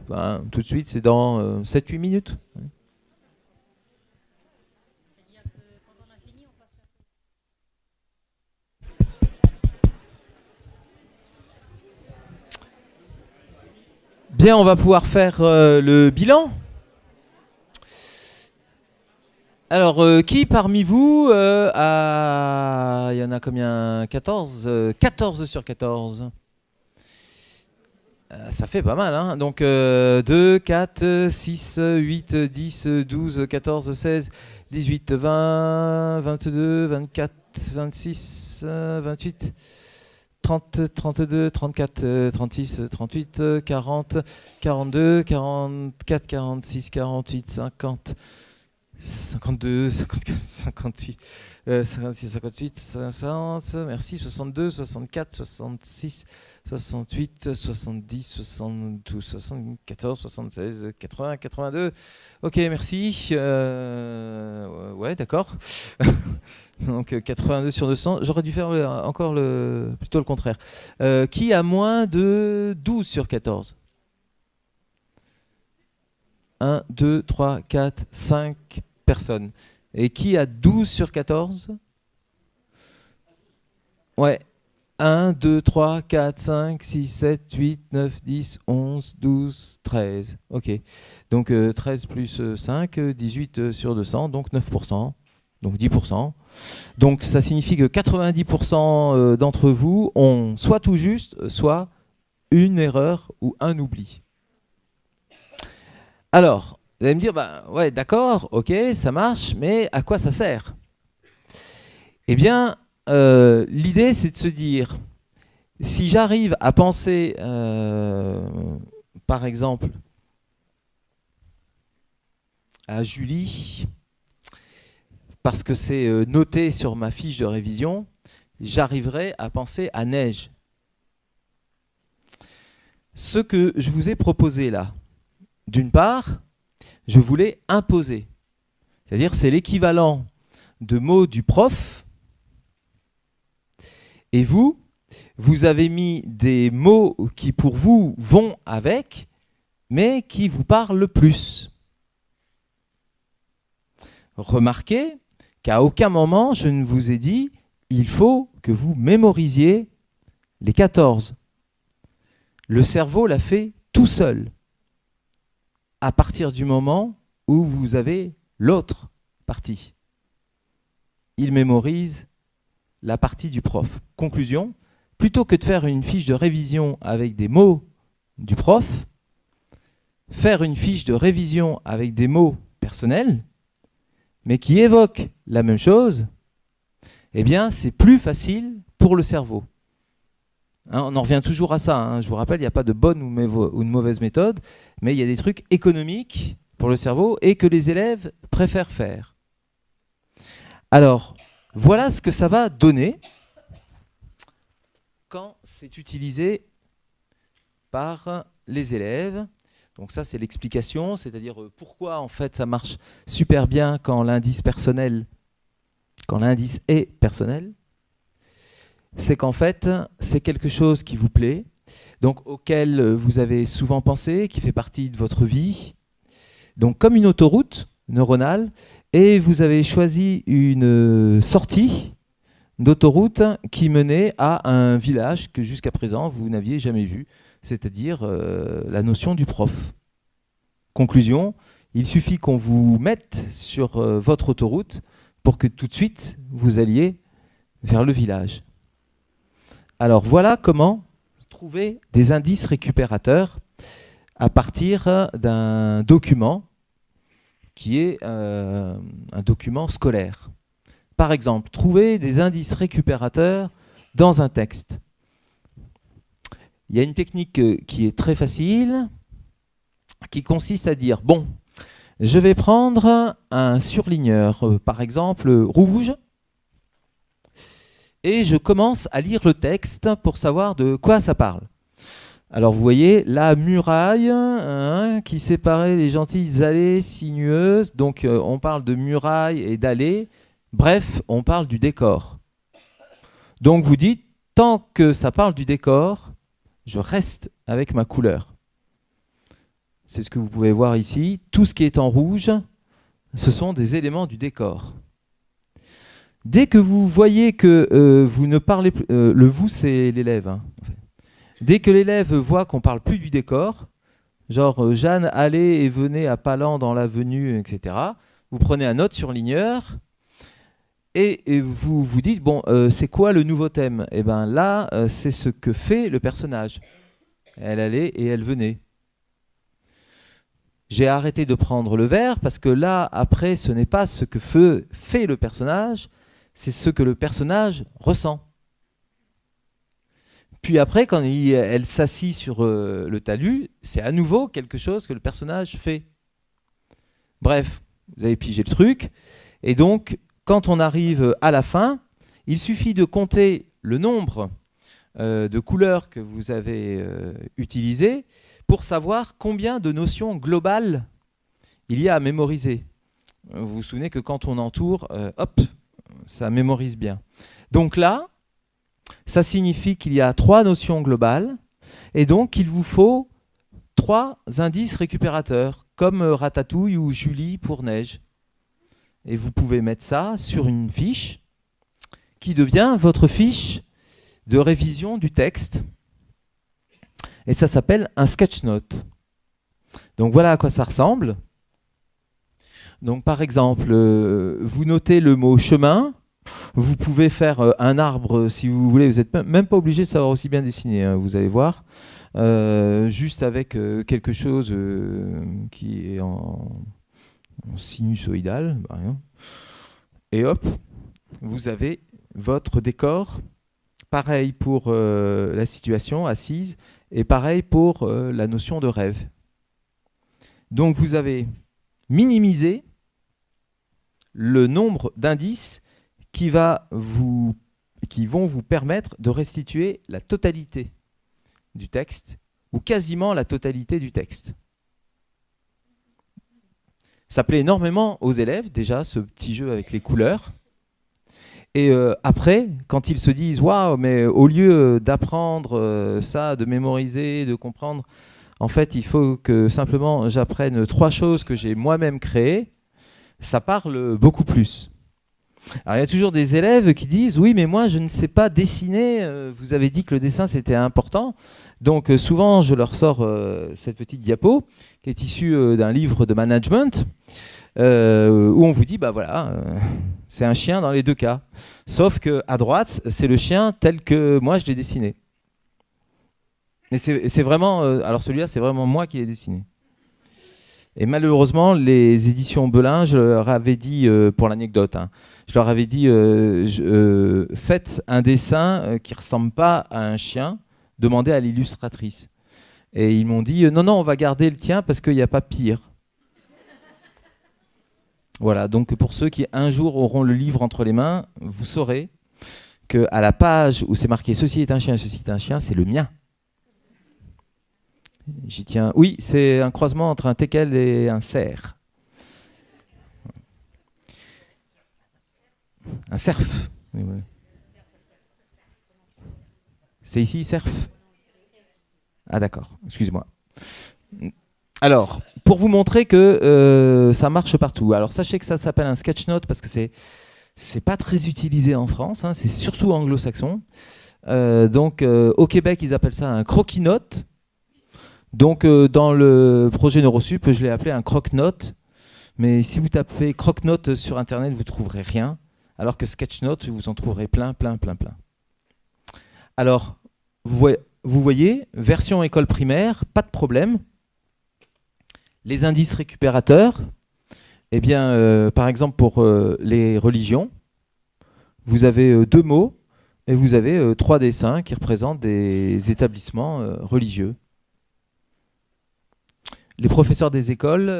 Enfin, tout de suite, c'est dans 7-8 minutes. Bien, on va pouvoir faire le bilan. Alors, qui parmi vous a... Il y en a combien? 14 14 sur 14. Ça fait pas mal, hein. Donc, 2, 4, 6, 8, 10, 12, 14, 16, 18, 20, 22, 24, 26, 28... 30, 32, 34, 36, 38, 40, 42, 44, 46, 48, 50, 52, 54, 58, 56, 58, 60, merci, 62, 64, 66, 68, 70, 72, 74, 76, 80, 82. Ok, merci. Ouais, d'accord. Donc 82 sur 200. J'aurais dû faire encore plutôt le contraire. Qui a moins de 12 sur 14 ? 1, 2, 3, 4, 5 personnes. Et qui a 12 sur 14 ? Ouais. 1, 2, 3, 4, 5, 6, 7, 8, 9, 10, 11, 12, 13. Ok. Donc 13 plus 5, 18 sur 200, donc 9%. Donc 10%. Donc ça signifie que 90% d'entre vous ont soit tout juste, soit une erreur ou un oubli. Alors, vous allez me dire, bah, ouais, d'accord, ok, ça marche, mais à quoi ça sert ? Eh bien, l'idée, c'est de se dire, si j'arrive à penser, par exemple, à Julie, parce que c'est noté sur ma fiche de révision, j'arriverai à penser à Neige. Ce que je vous ai proposé là, d'une part, je voulais imposer. C'est-à-dire c'est l'équivalent de mots du prof. Et vous avez mis des mots qui pour vous vont avec, mais qui vous parlent le plus. Remarquez qu'à aucun moment je ne vous ai dit il faut que vous mémorisiez les 14. Le cerveau l'a fait tout seul. À partir du moment où vous avez l'autre partie. Il mémorise la partie du prof. Conclusion, plutôt que de faire une fiche de révision avec des mots du prof, faire une fiche de révision avec des mots personnels, mais qui évoquent la même chose, eh bien, c'est plus facile pour le cerveau. Hein, on en revient toujours à ça. Hein. Je vous rappelle, il n'y a pas de bonne ou de mauvaise méthode, mais il y a des trucs économiques pour le cerveau et que les élèves préfèrent faire. Alors, voilà ce que ça va donner quand c'est utilisé par les élèves. Donc ça, c'est l'explication, c'est-à-dire pourquoi en fait ça marche super bien quand l'indice est personnel. C'est qu'en fait, c'est quelque chose qui vous plaît, donc auquel vous avez souvent pensé, qui fait partie de votre vie, donc comme une autoroute neuronale, et vous avez choisi une sortie d'autoroute qui menait à un village que jusqu'à présent vous n'aviez jamais vu, c'est-à-dire la notion du prof. Conclusion, il suffit qu'on vous mette sur votre autoroute pour que tout de suite vous alliez vers le village. Alors voilà comment trouver des indices récupérateurs à partir d'un document qui est un document scolaire. Par exemple, trouver des indices récupérateurs dans un texte. Il y a une technique qui est très facile, qui consiste à dire, bon, je vais prendre un surligneur, par exemple rouge, et je commence à lire le texte pour savoir de quoi ça parle. Alors vous voyez, la muraille qui séparait les gentilles allées sinueuses, donc on parle de muraille et d'allées, bref, on parle du décor. Donc vous dites, tant que ça parle du décor, je reste avec ma couleur. C'est ce que vous pouvez voir ici. Tout ce qui est en rouge, ce sont des éléments du décor. Dès que vous voyez que vous ne parlez plus, le vous c'est l'élève. Hein, en fait. Dès que l'élève voit qu'on ne parle plus du décor, genre Jeanne allait et venait à pas lent dans l'avenue, etc., vous prenez un autre surligneur et vous vous dites, bon, c'est quoi le nouveau thème ? Eh bien là, c'est ce que fait le personnage. Elle allait et elle venait. J'ai arrêté de prendre le vert parce que là, après, ce n'est pas ce que fait le personnage, c'est ce que le personnage ressent. Puis après, quand elle s'assit sur le talus, c'est à nouveau quelque chose que le personnage fait. Bref, Vous avez pigé le truc. Et donc, quand on arrive à la fin, il suffit de compter le nombre de couleurs que vous avez utilisées pour savoir combien de notions globales il y a à mémoriser. Vous vous souvenez que quand on entoure, hop, ça mémorise bien. Donc là, ça signifie qu'il y a 3 notions globales et donc il vous faut 3 indices récupérateurs, comme Ratatouille ou Julie pour Neige. Et vous pouvez mettre ça sur une fiche qui devient votre fiche de révision du texte. Et ça s'appelle un sketch note. Donc voilà à quoi ça ressemble. Donc par exemple, vous notez le mot chemin. Vous pouvez faire un arbre si vous voulez. Vous n'êtes même pas obligé de savoir aussi bien dessiner, hein, vous allez voir. Juste avec quelque chose qui est en sinusoïdal. Bah rien. Et hop, vous avez votre décor. Pareil pour la situation assise et pareil pour la notion de rêve. Donc vous avez minimisé le nombre d'indices qui vont vous permettre de restituer la totalité du texte ou quasiment la totalité du texte. Ça plaît énormément aux élèves, déjà, ce petit jeu avec les couleurs. Et après, quand ils se disent « Waouh, mais au lieu d'apprendre ça, de mémoriser, de comprendre, en fait, il faut que simplement j'apprenne 3 choses que j'ai moi-même créées », ça parle beaucoup plus. Alors, il y a toujours des élèves qui disent « Oui, mais moi, je ne sais pas dessiner. Vous avez dit que le dessin, c'était important. » Donc, souvent, je leur sors cette petite diapo qui est issue d'un livre de management où on vous dit « Bah voilà, c'est un chien dans les 2 cas. » Sauf qu'à droite, c'est le chien tel que moi, je l'ai dessiné. Et c'est vraiment... alors, celui-là, c'est vraiment moi qui l'ai dessiné. Et malheureusement, les éditions Belin, je leur avais dit, pour l'anecdote, hein, je leur avais dit faites un dessin qui ne ressemble pas à un chien, demandez à l'illustratrice. Et ils m'ont dit non, on va garder le tien parce qu'il n'y a pas pire. Voilà, donc pour ceux qui un jour auront le livre entre les mains, vous saurez qu'à la page où c'est marqué ceci est un chien, ceci est un chien, c'est le mien. J'y tiens. Oui, c'est un croisement entre un teckel et un cerf. Un cerf. Oui, oui. C'est ici, cerf? Ah d'accord, excuse-moi. Alors, pour vous montrer que ça marche partout. Alors, sachez que ça s'appelle un sketch note parce que c'est pas très utilisé en France, hein, c'est surtout anglo-saxon. Donc, au Québec, ils appellent ça un croquis-note. Donc, dans le projet Neurosup, je l'ai appelé un croque-note. Mais si vous tapez croque-note sur Internet, vous ne trouverez rien. Alors que sketch-note, vous en trouverez plein. Alors, vous voyez, version école primaire, pas de problème. Les indices récupérateurs, eh bien, par exemple, pour les religions, vous avez 2 mots et vous avez 3 dessins qui représentent des établissements religieux. Les professeurs des écoles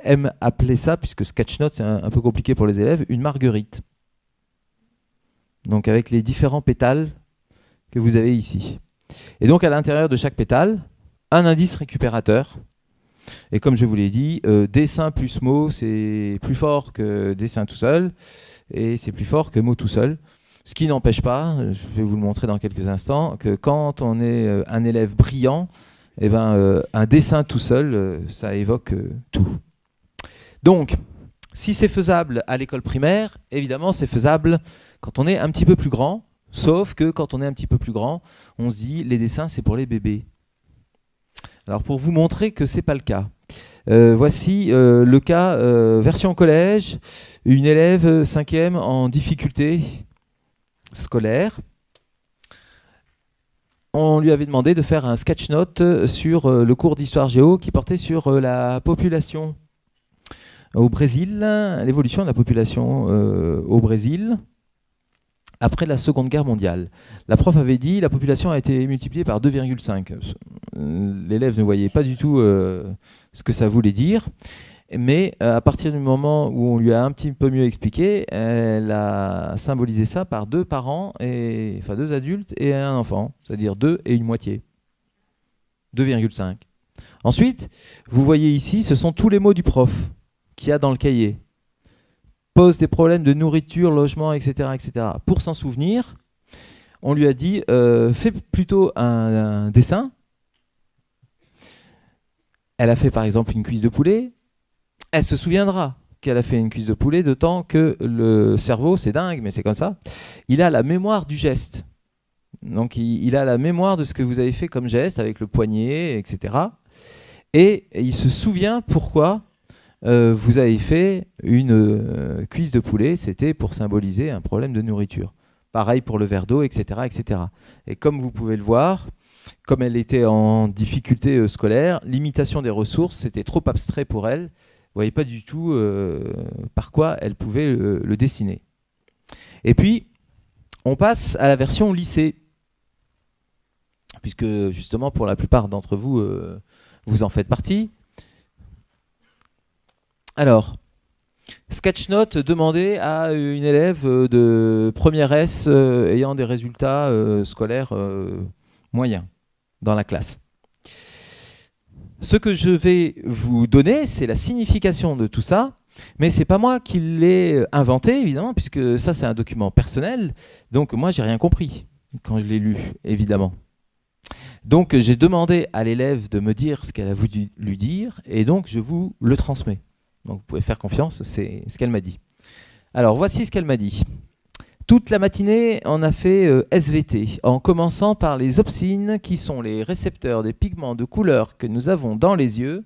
aiment appeler ça, puisque sketch-note c'est un peu compliqué pour les élèves, une marguerite. Donc avec les différents pétales que vous avez ici. Et donc à l'intérieur de chaque pétale, un indice récupérateur. Et comme je vous l'ai dit, dessin plus mot, c'est plus fort que dessin tout seul, et c'est plus fort que mot tout seul. Ce qui n'empêche pas, je vais vous le montrer dans quelques instants, que quand on est un élève brillant, eh ben, un dessin tout seul, ça évoque tout. Donc, si c'est faisable à l'école primaire, évidemment, c'est faisable quand on est un petit peu plus grand, sauf que quand on est un petit peu plus grand, on se dit les dessins, c'est pour les bébés. Alors, pour vous montrer que ce n'est pas le cas, voici le cas version collège, une élève 5e en difficulté scolaire. On lui avait demandé de faire un sketch note sur le cours d'histoire géo qui portait sur la population au Brésil, l'évolution de la population au Brésil après la Seconde Guerre mondiale. La prof avait dit la population a été multipliée par 2,5. L'élève ne voyait pas du tout ce que ça voulait dire. Mais à partir du moment où on lui a un petit peu mieux expliqué, elle a symbolisé ça par 2 parents, enfin 2 adultes et un enfant, c'est-à-dire 2 et une moitié. 2,5. Ensuite, vous voyez ici, ce sont tous les mots du prof qu'il y a dans le cahier. Pose des problèmes de nourriture, logement, etc. etc. Pour s'en souvenir, on lui a dit, fais plutôt un dessin. Elle a fait par exemple une cuisse de poulet. Elle se souviendra qu'elle a fait une cuisse de poulet, d'autant que le cerveau, c'est dingue, mais c'est comme ça, il a la mémoire du geste. Donc il a la mémoire de ce que vous avez fait comme geste avec le poignet, etc. Et il se souvient pourquoi vous avez fait une cuisse de poulet, c'était pour symboliser un problème de nourriture. Pareil pour le verre d'eau, etc., etc. Et comme vous pouvez le voir, comme elle était en difficulté scolaire, l'imitation des ressources, c'était trop abstrait pour elle. Vous ne voyez pas du tout par quoi elle pouvait le dessiner. Et puis, on passe à la version lycée. Puisque justement, pour la plupart d'entre vous, vous en faites partie. Alors, Sketchnote demandait à une élève de première S ayant des résultats scolaires moyens dans la classe. Ce que je vais vous donner, c'est la signification de tout ça, mais c'est pas moi qui l'ai inventé, évidemment, puisque ça, c'est un document personnel. Donc, moi, j'ai rien compris quand je l'ai lu, évidemment. Donc, j'ai demandé à l'élève de me dire ce qu'elle a voulu lui dire, et donc, je vous le transmets. Donc, vous pouvez faire confiance, c'est ce qu'elle m'a dit. Alors, voici ce qu'elle m'a dit. Toute la matinée, on a fait SVT, en commençant par les opsines, qui sont les récepteurs des pigments de couleur que nous avons dans les yeux.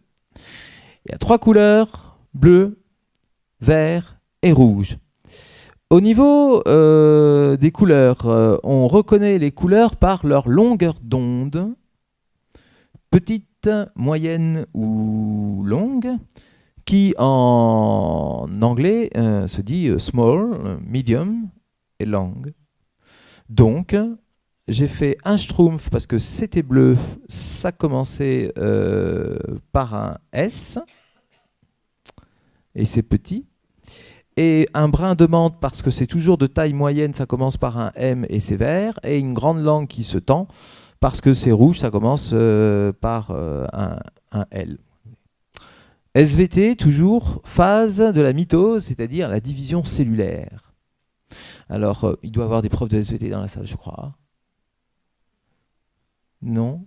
Il y a 3 couleurs, bleu, vert et rouge. Au niveau des couleurs, on reconnaît les couleurs par leur longueur d'onde, petite, moyenne ou longue, qui en anglais se dit small, medium et long. Donc, j'ai fait un schtroumpf parce que c'était bleu, ça commençait par un S, et c'est petit. Et un brin de menthe parce que c'est toujours de taille moyenne, ça commence par un M et c'est vert. Et une grande langue qui se tend parce que c'est rouge, ça commence par un L. SVT, toujours, phase de la mitose, c'est-à-dire la division cellulaire. Alors, il doit y avoir des profs de SVT dans la salle, je crois. Non?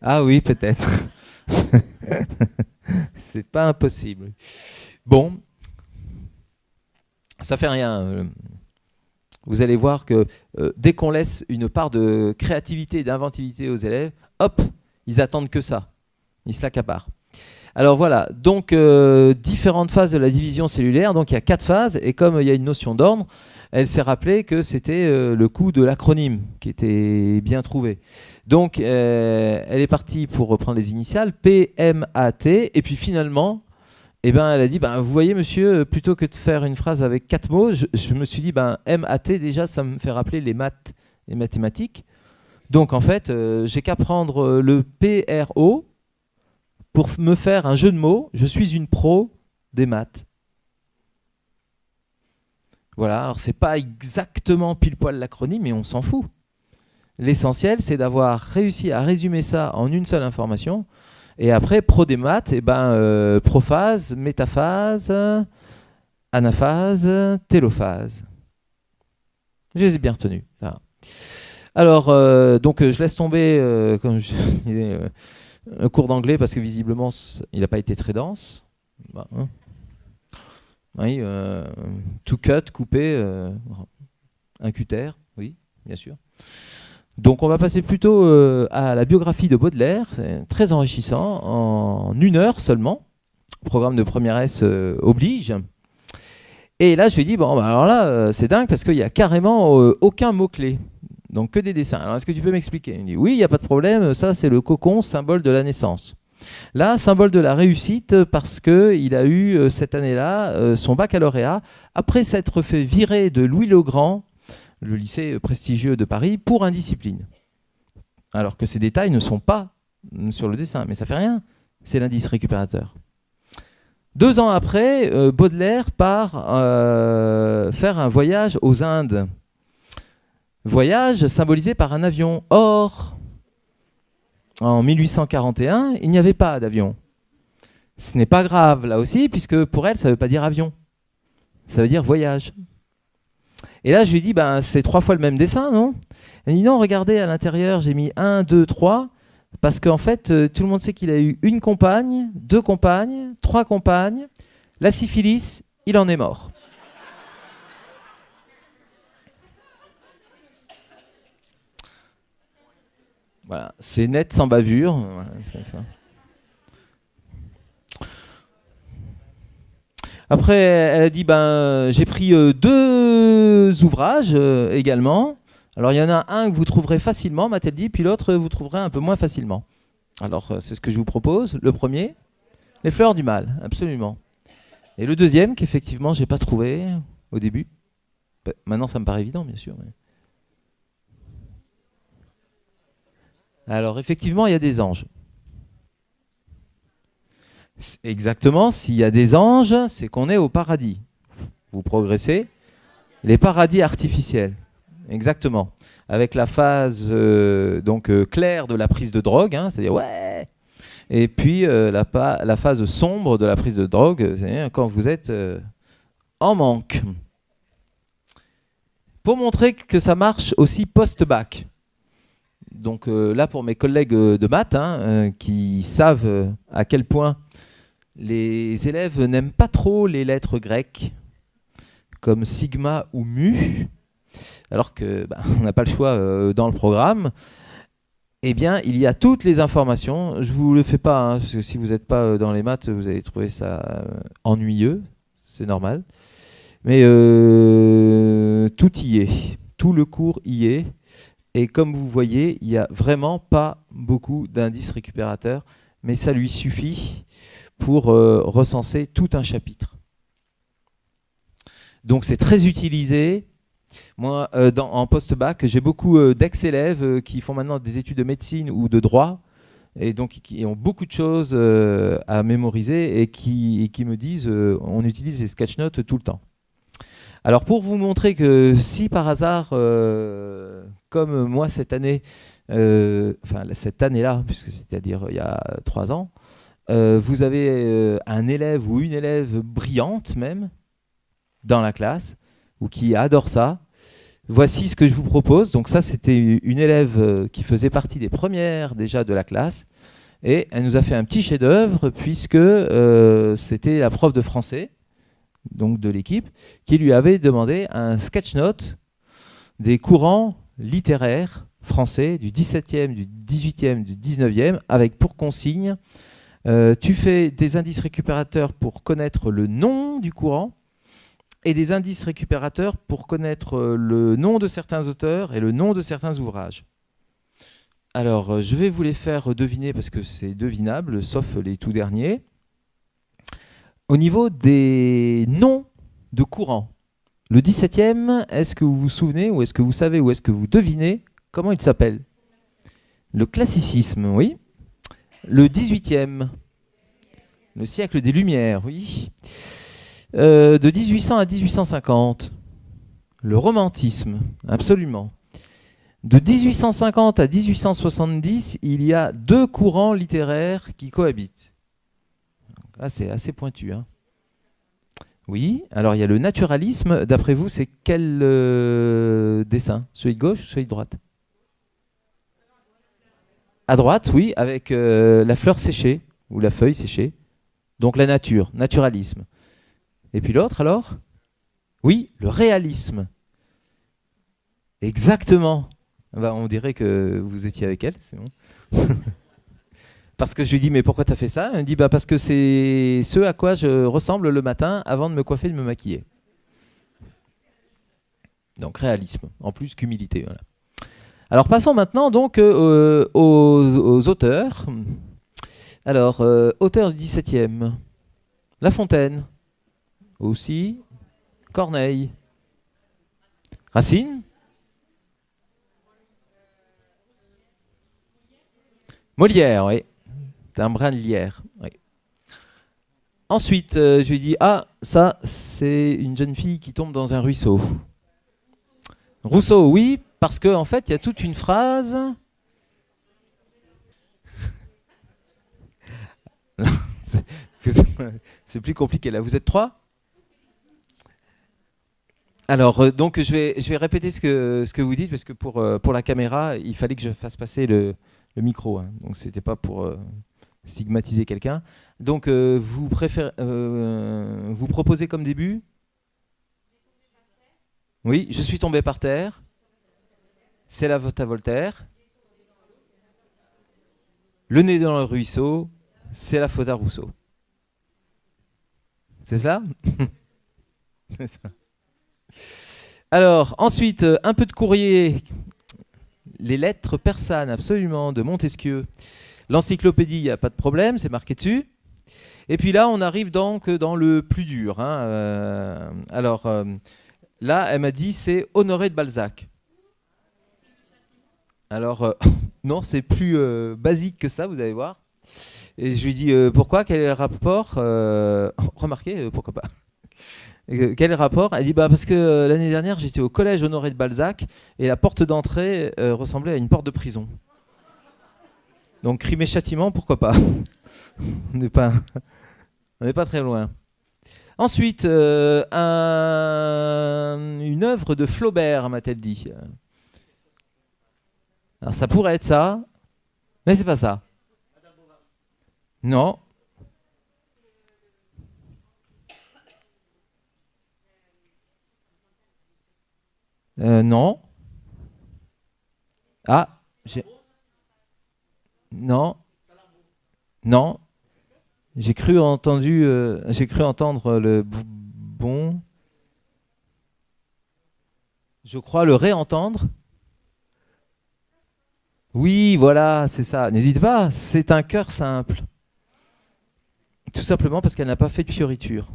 Ah oui, peut-être. C'est pas impossible. Bon, ça fait rien. Vous allez voir que dès qu'on laisse une part de créativité et d'inventivité aux élèves, hop, ils attendent que ça. Ils se l'accaparent. Alors voilà, donc différentes phases de la division cellulaire. Donc il y a 4 phases, et comme il y a une notion d'ordre, elle s'est rappelée que c'était le coup de l'acronyme qui était bien trouvé. Donc elle est partie pour reprendre les initiales, P, M, A, T, et puis finalement, eh ben, elle a dit, vous voyez monsieur, plutôt que de faire une phrase avec 4 mots, je me suis dit, M, A, T, déjà ça me fait rappeler les maths, les mathématiques. Donc en fait, j'ai qu'à prendre le P, R, O, pour me faire un jeu de mots, je suis une pro des maths. Voilà, alors c'est pas exactement pile poil l'acronyme, mais on s'en fout. L'essentiel, c'est d'avoir réussi à résumer ça en une seule information. Et après, pro des maths, prophase, métaphase, anaphase, télophase. Je les ai bien retenus. Alors, donc je laisse tomber, comme je disais, un cours d'anglais parce que visiblement il n'a pas été très dense. Oui, to cut, couper, un cutter, oui, bien sûr. Donc on va passer plutôt à la biographie de Baudelaire, très enrichissant, en 1 heure seulement. Programme de première S oblige. Et là je lui ai dit, alors là c'est dingue parce qu'il n'y a carrément aucun mot-clé. Donc que des dessins. Alors est-ce que tu peux m'expliquer? Il me dit oui, il n'y a pas de problème, ça c'est le cocon, symbole de la naissance. Là, symbole de la réussite parce qu'il a eu cette année-là son baccalauréat après s'être fait virer de Louis-le-Grand, le lycée prestigieux de Paris, pour indiscipline. Alors que ces détails ne sont pas sur le dessin, mais ça fait rien. C'est l'indice récupérateur. 2 ans après, Baudelaire part faire un voyage aux Indes. Voyage symbolisé par un avion. Or, en 1841, il n'y avait pas d'avion. Ce n'est pas grave, là aussi, puisque pour elle, ça ne veut pas dire avion. Ça veut dire voyage. Et là, je lui dis, c'est 3 fois le même dessin, non? Elle me dit, non, regardez, à l'intérieur, j'ai mis 1, 2, 3, parce qu'en fait, tout le monde sait qu'il a eu 1 compagne, 2 compagnes, 3 compagnes. La syphilis, il en est mort. Voilà, c'est net sans bavure. Voilà, c'est ça. Après, elle a dit, j'ai pris 2 ouvrages également. Alors, il y en a un que vous trouverez facilement, m'a-t-elle dit, puis l'autre, vous trouverez un peu moins facilement. Alors, c'est ce que je vous propose. Le premier, Les fleurs du mal, absolument. Et le deuxième, qu'effectivement, je n'ai pas trouvé au début. Maintenant, ça me paraît évident, bien sûr. Mais... Alors, effectivement, il y a des anges. Exactement, s'il y a des anges, c'est qu'on est au paradis. Vous progressez. Les paradis artificiels. Exactement. Avec la phase claire de la prise de drogue, c'est-à-dire ouais. Et puis la phase sombre de la prise de drogue, c'est-à-dire quand vous êtes en manque. Pour montrer que ça marche aussi post-bac. Donc là, pour mes collègues de maths, qui savent à quel point les élèves n'aiment pas trop les lettres grecques, comme sigma ou mu, alors que on n'a pas le choix dans le programme, eh bien, il y a toutes les informations. Je ne vous le fais pas, parce que si vous n'êtes pas dans les maths, vous allez trouver ça ennuyeux, c'est normal. Mais tout y est, tout le cours y est. Et comme vous voyez, il n'y a vraiment pas beaucoup d'indices récupérateurs, mais ça lui suffit pour recenser tout un chapitre. Donc c'est très utilisé. Moi, en post-bac, j'ai beaucoup d'ex-élèves qui font maintenant des études de médecine ou de droit, et donc qui ont beaucoup de choses à mémoriser et qui me disent on utilise les sketch notes tout le temps. Alors pour vous montrer que si par hasard, comme moi cette année, cette année-là, puisque c'est-à-dire il y a 3 ans, vous avez un élève ou une élève brillante même dans la classe, ou qui adore ça, voici ce que je vous propose. Donc ça, c'était une élève qui faisait partie des premières déjà de la classe, et elle nous a fait un petit chef-d'œuvre puisque c'était la prof de français, donc de l'équipe, qui lui avait demandé un sketch note des courants littéraires français du 17e, du 18e, du 19e, avec pour consigne, tu fais des indices récupérateurs pour connaître le nom du courant, et des indices récupérateurs pour connaître le nom de certains auteurs et le nom de certains ouvrages. Alors, je vais vous les faire deviner parce que c'est devinable, sauf les tout derniers. Au niveau des noms de courants, le 17e, est-ce que vous vous souvenez ou est-ce que vous savez ou est-ce que vous devinez comment il s'appelle? Le classicisme, oui. Le 18e, le siècle des Lumières, oui. De 1800 à 1850, le romantisme, absolument. De 1850 à 1870, il y a 2 courants littéraires qui cohabitent. Là, c'est assez pointu. Oui, alors il y a le naturalisme. D'après vous, c'est quel dessin? Celui de gauche ou celui de droite? À droite, oui, avec la fleur séchée, ou la feuille séchée. Donc la nature, naturalisme. Et puis l'autre, alors? Oui, le réalisme. Exactement. On dirait que vous étiez avec elle, c'est bon. Parce que je lui dis, mais pourquoi tu as fait ça? Elle me dit, parce que c'est ce à quoi je ressemble le matin avant de me coiffer et de me maquiller. Donc réalisme, en plus qu'humilité. Voilà. Alors passons maintenant donc aux auteurs. Alors, auteur du 17e, La Fontaine. Aussi, Corneille. Racine. Molière, oui. T'as un brin de lierre, oui. Ensuite, je lui dis, ah, ça, c'est une jeune fille qui tombe dans un ruisseau. Rousseau, oui, parce qu'en fait, il y a toute une phrase. C'est plus compliqué, là. Vous êtes 3 ? Alors, donc, je vais répéter ce que vous dites, parce que pour la caméra, il fallait que je fasse passer le micro. Hein. Donc, c'était pas pour stigmatiser quelqu'un. Donc, vous proposez comme début ? Oui, je suis tombé par terre. C'est la faute à Voltaire. Le nez dans le ruisseau, c'est la faute à Rousseau. C'est ça ? C'est ça. Alors, ensuite, un peu de courrier. Les lettres persanes, absolument, de Montesquieu. L'encyclopédie, il n'y a pas de problème, c'est marqué dessus. Et puis là, on arrive donc dans le plus dur. Hein. Là, elle m'a dit, c'est Honoré de Balzac. Alors, non, c'est plus basique que ça, vous allez voir. Et je lui dis, pourquoi ? Quel est le rapport ? Remarquez, pourquoi pas ? Quel est le rapport ? Elle dit, parce que l'année dernière, j'étais au collège Honoré de Balzac et la porte d'entrée ressemblait à une porte de prison. Donc, crime et châtiment, pourquoi pas ? On n'est pas très loin. Ensuite, une œuvre de Flaubert, m'a-t-elle dit. Alors, ça pourrait être ça, mais c'est pas ça. Non. Non. Ah, non. Non. J'ai cru entendre le bon. Je crois le réentendre. Oui, voilà, c'est ça. N'hésitez pas, c'est un cœur simple. Tout simplement parce qu'elle n'a pas fait de fioriture.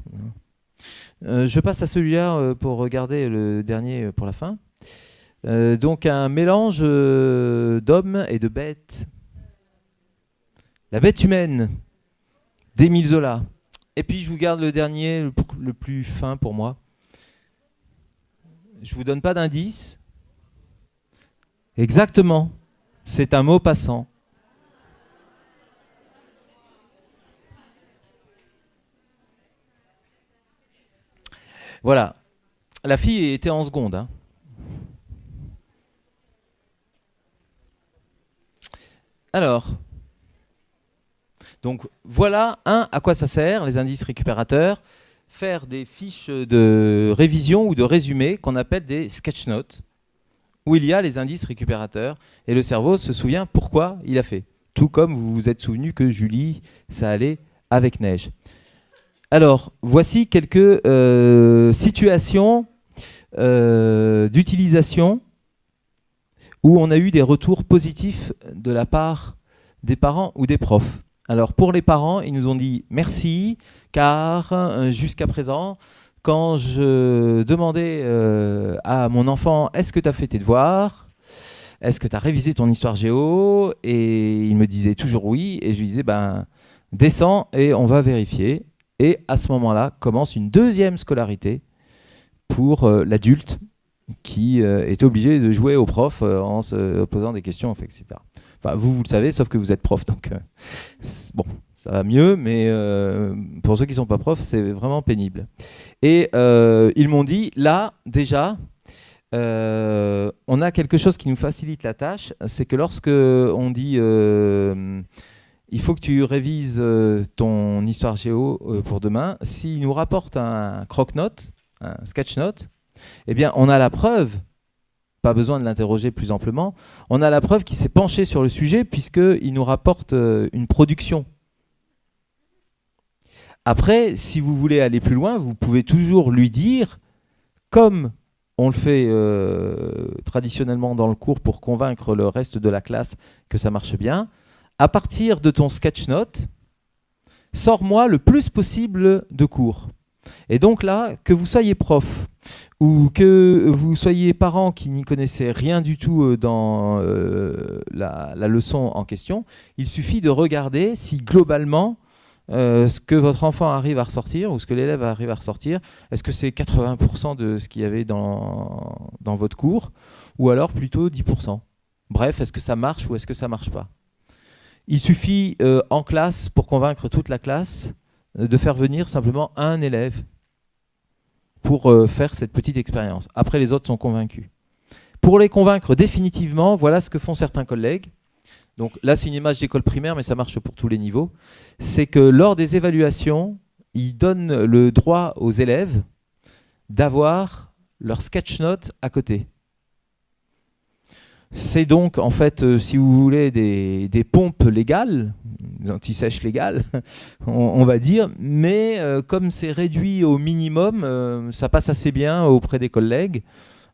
Je passe à celui-là pour regarder le dernier pour la fin. Donc un mélange d'hommes et de bêtes. La bête humaine d'Émile Zola. Et puis je vous garde le dernier, le plus fin pour moi. Je vous donne pas d'indice. Exactement. C'est un mot passant. Voilà. La fille était en seconde. Hein. Alors, donc voilà à quoi ça sert, les indices récupérateurs. Faire des fiches de révision ou de résumé qu'on appelle des sketch notes, où il y a les indices récupérateurs, et le cerveau se souvient pourquoi il a fait. Tout comme vous vous êtes souvenu que Julie, ça allait avec neige. Alors, voici quelques situations d'utilisation où on a eu des retours positifs de la part des parents ou des profs. Alors, pour les parents, ils nous ont dit merci, car jusqu'à présent, quand je demandais à mon enfant « Est-ce que tu as fait tes devoirs ? Est-ce que tu as révisé ton histoire géo ?» Et il me disait toujours oui, et je lui disais « Descends et on va vérifier ». Et à ce moment-là, commence une deuxième scolarité pour l'adulte qui est obligé de jouer au prof en se posant des questions, etc. Enfin, vous le savez, sauf que vous êtes prof, donc bon, ça va mieux, mais pour ceux qui ne sont pas profs, c'est vraiment pénible. Et ils m'ont dit, là, déjà, on a quelque chose qui nous facilite la tâche, c'est que lorsque on dit il faut que tu révises ton histoire géo pour demain, s'il nous rapporte un croque-note, un sketch-note, eh bien, on a la preuve, pas besoin de l'interroger plus amplement, on a la preuve qu'il s'est penché sur le sujet puisqu'il nous rapporte une production. Après, si vous voulez aller plus loin, vous pouvez toujours lui dire, comme on le fait traditionnellement dans le cours pour convaincre le reste de la classe que ça marche bien, à partir de ton sketch note, sors-moi le plus possible de cours. Et donc là, que vous soyez prof ou que vous soyez parents qui n'y connaissaient rien du tout dans la leçon en question, il suffit de regarder si globalement ce que votre enfant arrive à ressortir ou ce que l'élève arrive à ressortir, est-ce que c'est 80% de ce qu'il y avait dans votre cours ou alors plutôt 10%. Bref, est-ce que ça marche ou est-ce que ça marche pas? Il suffit en classe, pour convaincre toute la classe, de faire venir simplement un élève pour faire cette petite expérience. Après, les autres sont convaincus. Pour les convaincre définitivement, voilà ce que font certains collègues. Donc là, c'est une image d'école primaire, mais ça marche pour tous les niveaux. C'est que lors des évaluations, ils donnent le droit aux élèves d'avoir leur sketch note à côté. C'est donc, en fait, si vous voulez, des pompes légales, des anti-sèches légales, on va dire, mais comme c'est réduit au minimum, ça passe assez bien auprès des collègues,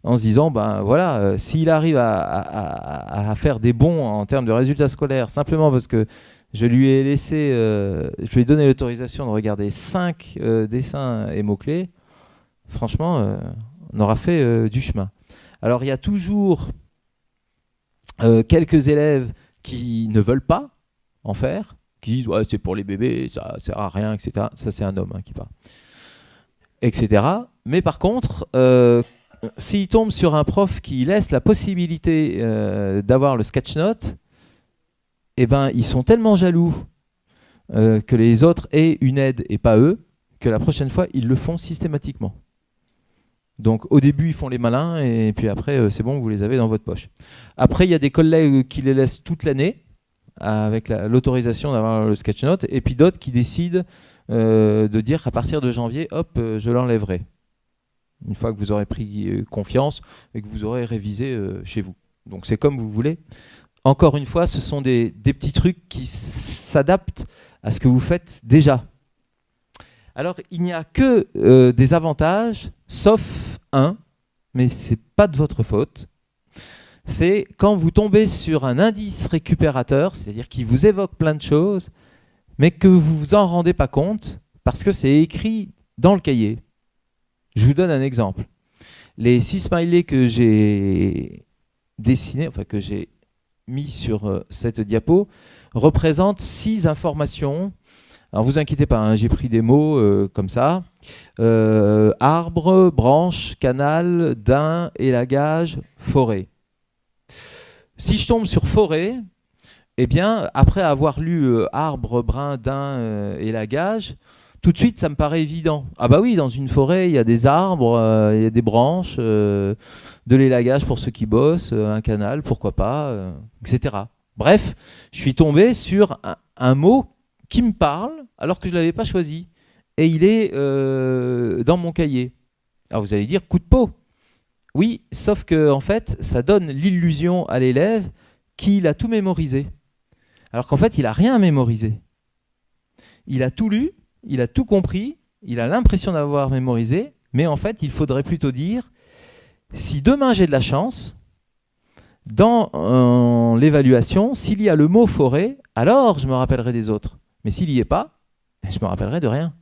en se disant, ben voilà, s'il arrive à faire des bons en termes de résultats scolaires, simplement parce que je lui ai donné l'autorisation de regarder 5 dessins et mots-clés, franchement, on aura fait du chemin. Alors, il y a toujours quelques élèves qui ne veulent pas en faire, qui disent ouais, c'est pour les bébés, ça sert à rien, etc. Ça, c'est un homme qui parle, etc. Mais par contre, s'il tombe sur un prof qui laisse la possibilité d'avoir le sketch note, eh ben, ils sont tellement jaloux que les autres aient une aide et pas eux, que la prochaine fois, ils le font systématiquement. Donc au début, ils font les malins et puis après, c'est bon, vous les avez dans votre poche. Après, il y a des collègues qui les laissent toute l'année avec l'autorisation d'avoir le sketch note et puis d'autres qui décident de dire qu'à partir de janvier, hop, je l'enlèverai. Une fois que vous aurez pris confiance et que vous aurez révisé chez vous. Donc c'est comme vous voulez. Encore une fois, ce sont des petits trucs qui s'adaptent à ce que vous faites déjà. Alors, il n'y a que des avantages, sauf un, mais ce n'est pas de votre faute. C'est quand vous tombez sur un indice récupérateur, c'est-à-dire qui vous évoque plein de choses, mais que vous ne vous en rendez pas compte parce que c'est écrit dans le cahier. Je vous donne un exemple. Les 6 smileys que j'ai dessinés, enfin que j'ai mis sur cette diapo, représentent 6 informations. Alors vous inquiétez pas, hein, j'ai pris des mots comme ça. Arbre, branche, canal, daim, élagage, forêt. Si je tombe sur forêt, eh bien, après avoir lu arbre, brin, daim, élagage, tout de suite, ça me paraît évident. Ah bah oui, dans une forêt, il y a des arbres, il y a des branches, de l'élagage pour ceux qui bossent, un canal, pourquoi pas, etc. Bref, je suis tombé sur un mot qui me parle alors que je ne l'avais pas choisi. Et il est dans mon cahier. Alors vous allez dire, coup de peau. Oui, sauf que en fait, ça donne l'illusion à l'élève qu'il a tout mémorisé. Alors qu'en fait, il n'a rien mémorisé. Il a tout lu, il a tout compris, il a l'impression d'avoir mémorisé, mais en fait, il faudrait plutôt dire, si demain j'ai de la chance, dans l'évaluation, s'il y a le mot forêt, alors je me rappellerai des autres. Mais s'il n'y est pas, je me rappellerai de rien.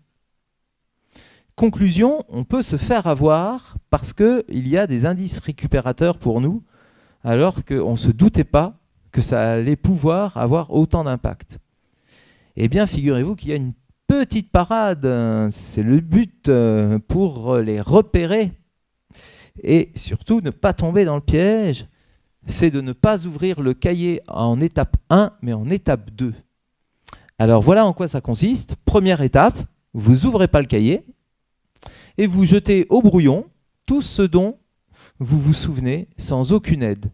Conclusion, on peut se faire avoir parce qu'il y a des indices récupérateurs pour nous, alors qu'on ne se doutait pas que ça allait pouvoir avoir autant d'impact. Eh bien, figurez-vous qu'il y a une petite parade, c'est le but pour les repérer et surtout ne pas tomber dans le piège, c'est de ne pas ouvrir le cahier en étape 1, mais en étape 2. Alors voilà en quoi ça consiste. Première étape, vous ouvrez pas le cahier et vous jetez au brouillon tout ce dont vous vous souvenez sans aucune aide.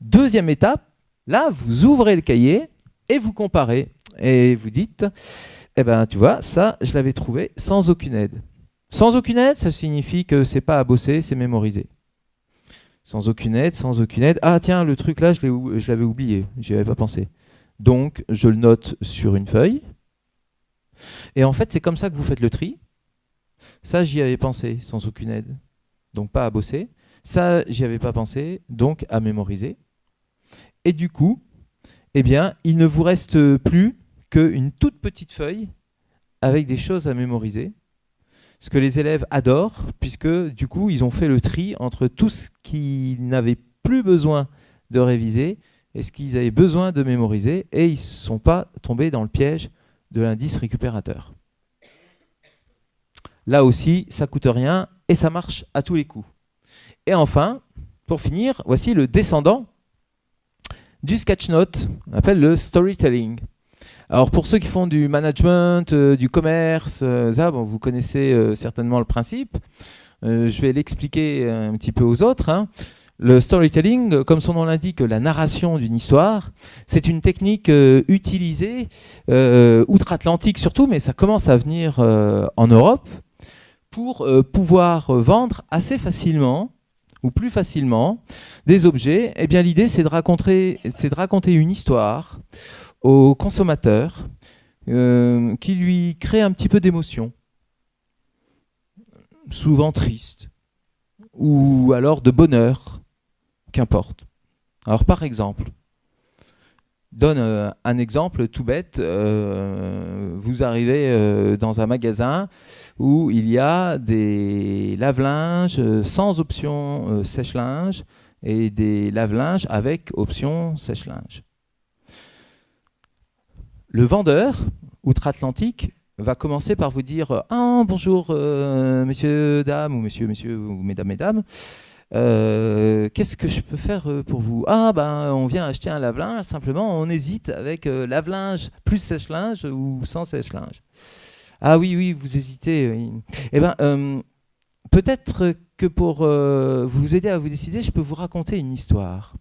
Deuxième étape, là vous ouvrez le cahier et vous comparez et vous dites, eh ben tu vois, ça je l'avais trouvé sans aucune aide. Sans aucune aide, ça signifie que c'est pas à bosser, c'est mémorisé. Sans aucune aide, sans aucune aide. Ah tiens, le truc là, je l'avais oublié, j'y avais pas pensé. Donc, je le note sur une feuille. Et en fait, c'est comme ça que vous faites le tri. Ça, j'y avais pensé, sans aucune aide. Donc, pas à bosser. Ça, j'y avais pas pensé, donc à mémoriser. Et du coup, eh bien, il ne vous reste plus qu'une toute petite feuille avec des choses à mémoriser. Ce que les élèves adorent, puisque du coup, ils ont fait le tri entre tout ce qu'ils n'avaient plus besoin de réviser et ce qu'ils avaient besoin de mémoriser, et ils ne sont pas tombés dans le piège de l'indice récupérateur. Là aussi, ça ne coûte rien et ça marche à tous les coups. Et enfin, pour finir, voici le descendant du sketchnote, on appelle le storytelling. Alors pour ceux qui font du management, du commerce, ça, bon, vous connaissez certainement le principe. Je vais l'expliquer un petit peu aux autres, hein. Le storytelling, comme son nom l'indique, la narration d'une histoire, c'est une technique utilisée outre-Atlantique surtout, mais ça commence à venir en Europe, pour pouvoir vendre assez facilement ou plus facilement des objets. Eh bien, l'idée, c'est de raconter une histoire au consommateur qui lui crée un petit peu d'émotion, souvent triste, ou alors de bonheur, qu'importe. Alors, par exemple, donne un exemple tout bête. Vous arrivez dans un magasin où il y a des lave-linges sans option sèche-linge et des lave-linges avec option sèche-linge. Le vendeur, outre-Atlantique, va commencer par vous dire « Ah, bonjour, messieurs, dames, ou monsieur, ou mesdames, qu'est-ce que je peux faire pour vous ? Ah, ben, on vient acheter un lave-linge, simplement, on hésite avec lave-linge plus sèche-linge ou sans sèche-linge. Ah oui, vous hésitez. Oui. Eh bien, peut-être que pour vous aider à vous décider, je peux vous raconter une histoire.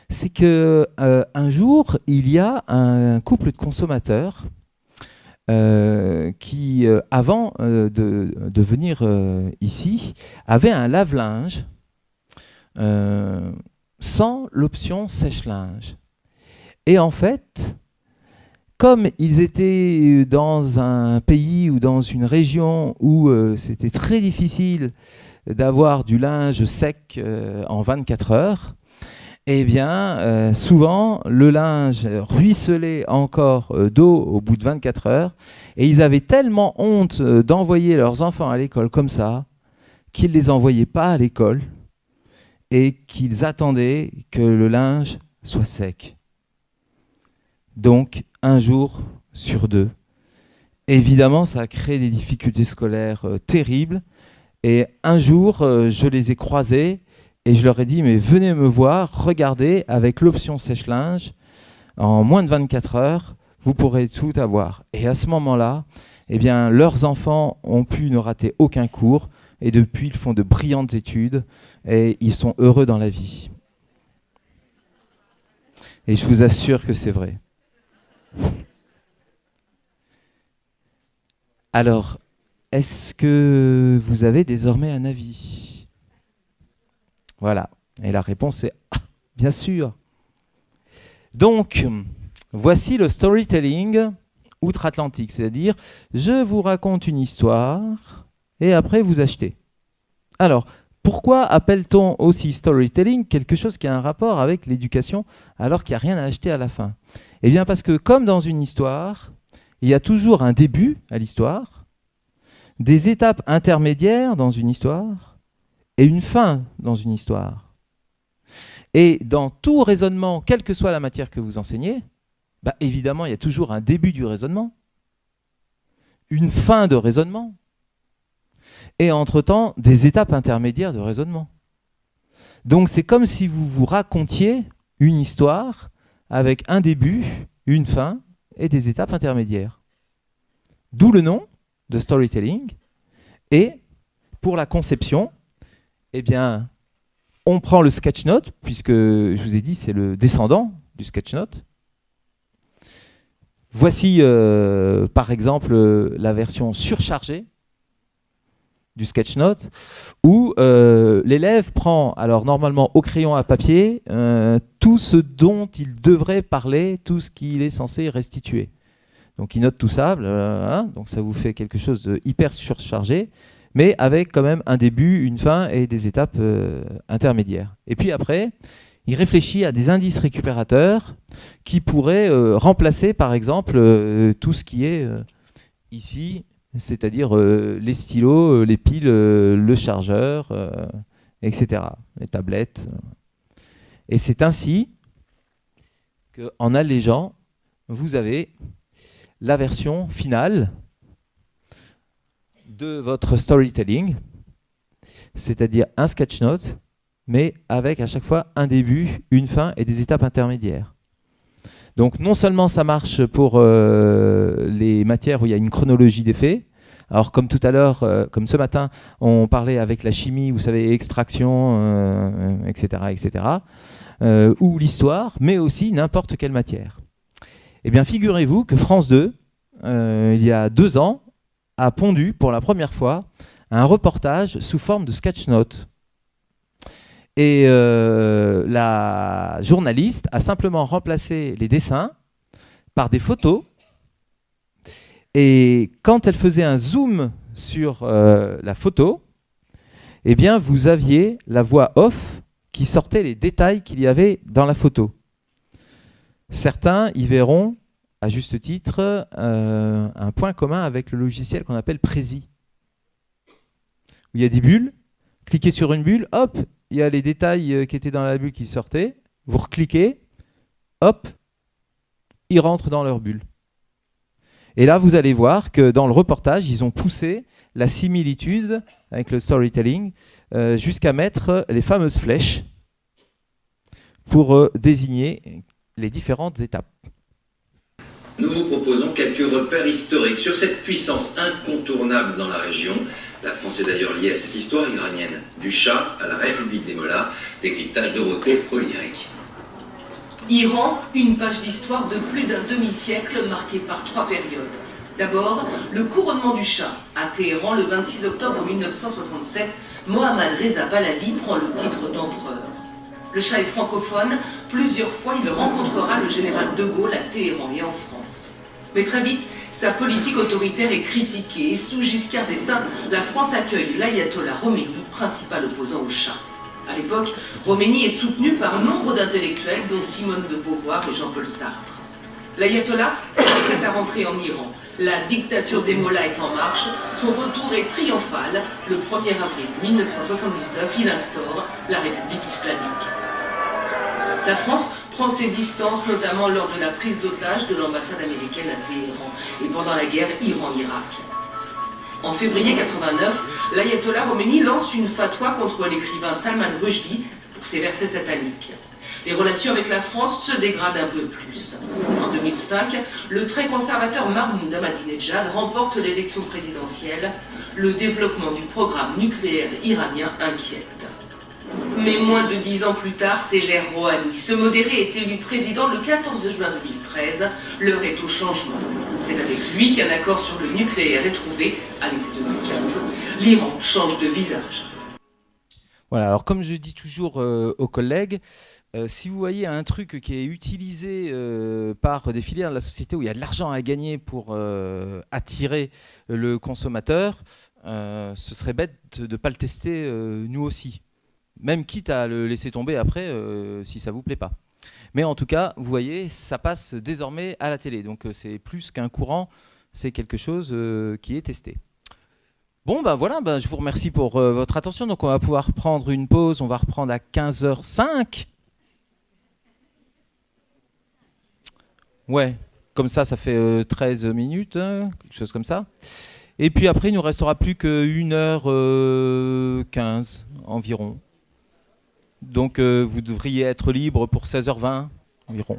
C'est que un jour, il y a un couple de consommateurs qui, avant de venir ici, avait un lave-linge sans l'option sèche-linge. Et en fait, comme ils étaient dans un pays ou dans une région où c'était très difficile d'avoir du linge sec en 24 heures, eh bien, souvent, le linge ruisselait encore d'eau au bout de 24 heures, et ils avaient tellement honte d'envoyer leurs enfants à l'école comme ça, qu'ils ne les envoyaient pas à l'école, et qu'ils attendaient que le linge soit sec. Donc, un jour sur deux. Évidemment, ça a créé des difficultés scolaires terribles, et un jour, je les ai croisés, et je leur ai dit, mais venez me voir, regardez, avec l'option sèche-linge, en moins de 24 heures, vous pourrez tout avoir. Et à ce moment-là, eh bien, leurs enfants ont pu ne rater aucun cours, et depuis, ils font de brillantes études, et ils sont heureux dans la vie. Et je vous assure que c'est vrai. Alors, est-ce que vous avez désormais un avis ? Voilà. Et la réponse est ah, bien sûr. Donc, voici le storytelling outre-Atlantique, c'est-à-dire je vous raconte une histoire et après vous achetez. Alors, pourquoi appelle-t-on aussi storytelling quelque chose qui a un rapport avec l'éducation alors qu'il n'y a rien à acheter à la fin ? Eh bien parce que comme dans une histoire, il y a toujours un début à l'histoire, des étapes intermédiaires dans une histoire, et une fin dans une histoire. Et dans tout raisonnement, quelle que soit la matière que vous enseignez, bah évidemment, il y a toujours un début du raisonnement, une fin de raisonnement, et entre-temps, des étapes intermédiaires de raisonnement. Donc c'est comme si vous vous racontiez une histoire avec un début, une fin et des étapes intermédiaires. D'où le nom de storytelling. Et pour la conception, eh bien, on prend le sketchnote, puisque je vous ai dit, c'est le descendant du sketchnote. Voici, par exemple, la version surchargée du sketchnote, où l'élève prend, alors normalement au crayon à papier, tout ce dont il devrait parler, tout ce qu'il est censé restituer. Donc il note tout ça, blablabla, donc ça vous fait quelque chose de hyper surchargé, mais avec quand même un début, une fin et des étapes intermédiaires. Et puis après, il réfléchit à des indices récupérateurs qui pourraient remplacer, par exemple, tout ce qui est ici, c'est-à-dire les stylos, les piles, le chargeur, etc., les tablettes. Et c'est ainsi qu'en allégeant, vous avez la version finale de votre storytelling, c'est-à-dire un sketch note, mais avec à chaque fois un début, une fin et des étapes intermédiaires. Donc non seulement ça marche pour les matières où il y a une chronologie des faits. Alors comme tout à l'heure, comme ce matin, on parlait avec la chimie, vous savez, extraction, etc., etc., ou l'histoire, mais aussi n'importe quelle matière. Eh bien, figurez-vous que France 2, il y a 2 ans, a pondu pour la première fois un reportage sous forme de sketch note. Et la journaliste a simplement remplacé les dessins par des photos. Et quand elle faisait un zoom sur la photo, eh bien, vous aviez la voix off qui sortait les détails qu'il y avait dans la photo. Certains y verront, à juste titre, un point commun avec le logiciel qu'on appelle Prezi. Où il y a des bulles, cliquez sur une bulle, hop, il y a les détails qui étaient dans la bulle qui sortaient, vous recliquez, hop, ils rentrent dans leur bulle. Et là, vous allez voir que dans le reportage, ils ont poussé la similitude avec le storytelling jusqu'à mettre les fameuses flèches pour désigner les différentes étapes. Nous vous proposons quelques repères historiques sur cette puissance incontournable dans la région. La France est d'ailleurs liée à cette histoire iranienne. Du Shah à la République des Mollahs, décryptage Dorothée Olyric. Iran, une page d'histoire de plus d'un demi-siècle marquée par 3 périodes. D'abord, le couronnement du Shah. À Téhéran, le 26 octobre 1967, Mohammad Reza Pahlavi prend le titre d'empereur. Le Shah est francophone, plusieurs fois il rencontrera le général de Gaulle à Téhéran et en France. Mais très vite, sa politique autoritaire est critiquée et sous Giscard d'Estaing, la France accueille l'ayatollah Khomeini, principal opposant au Shah. À l'époque, Khomeini est soutenu par nombre d'intellectuels, dont Simone de Beauvoir et Jean-Paul Sartre. L'ayatollah s'apprête à rentrer en Iran. La dictature des Mollahs est en marche, son retour est triomphal. Le 1er avril 1979, il instaure la République islamique. La France prend ses distances, notamment lors de la prise d'otage de l'ambassade américaine à Téhéran et pendant la guerre Iran-Irak. En février 89, l'ayatollah Khomeini lance une fatwa contre l'écrivain Salman Rushdie pour ses versets sataniques. Les relations avec la France se dégradent un peu plus. En 2005, le très conservateur Mahmoud Ahmadinejad remporte l'élection présidentielle. Le développement du programme nucléaire iranien inquiète. Mais moins de 10 ans plus tard, c'est l'ère Rouhani. Ce modéré est élu président le 14 juin 2013. L'heure est au changement. C'est avec lui qu'un accord sur le nucléaire est trouvé à l'été 2015. L'Iran change de visage. Voilà, alors comme je dis toujours aux collègues, si vous voyez un truc qui est utilisé par des filières de la société où il y a de l'argent à gagner pour attirer le consommateur, ce serait bête de ne pas le tester nous aussi. Même quitte à le laisser tomber après si ça ne vous plaît pas. Mais en tout cas, vous voyez, ça passe désormais à la télé. Donc c'est plus qu'un courant, c'est quelque chose qui est testé. Bon, ben voilà, je vous remercie pour votre attention. Donc on va pouvoir prendre une pause, on va reprendre à 15h05. Ouais, comme ça fait 13 minutes, hein, quelque chose comme ça. Et puis après, il ne nous restera plus que 1h15 environ. Donc vous devriez être libre pour 16h20 environ.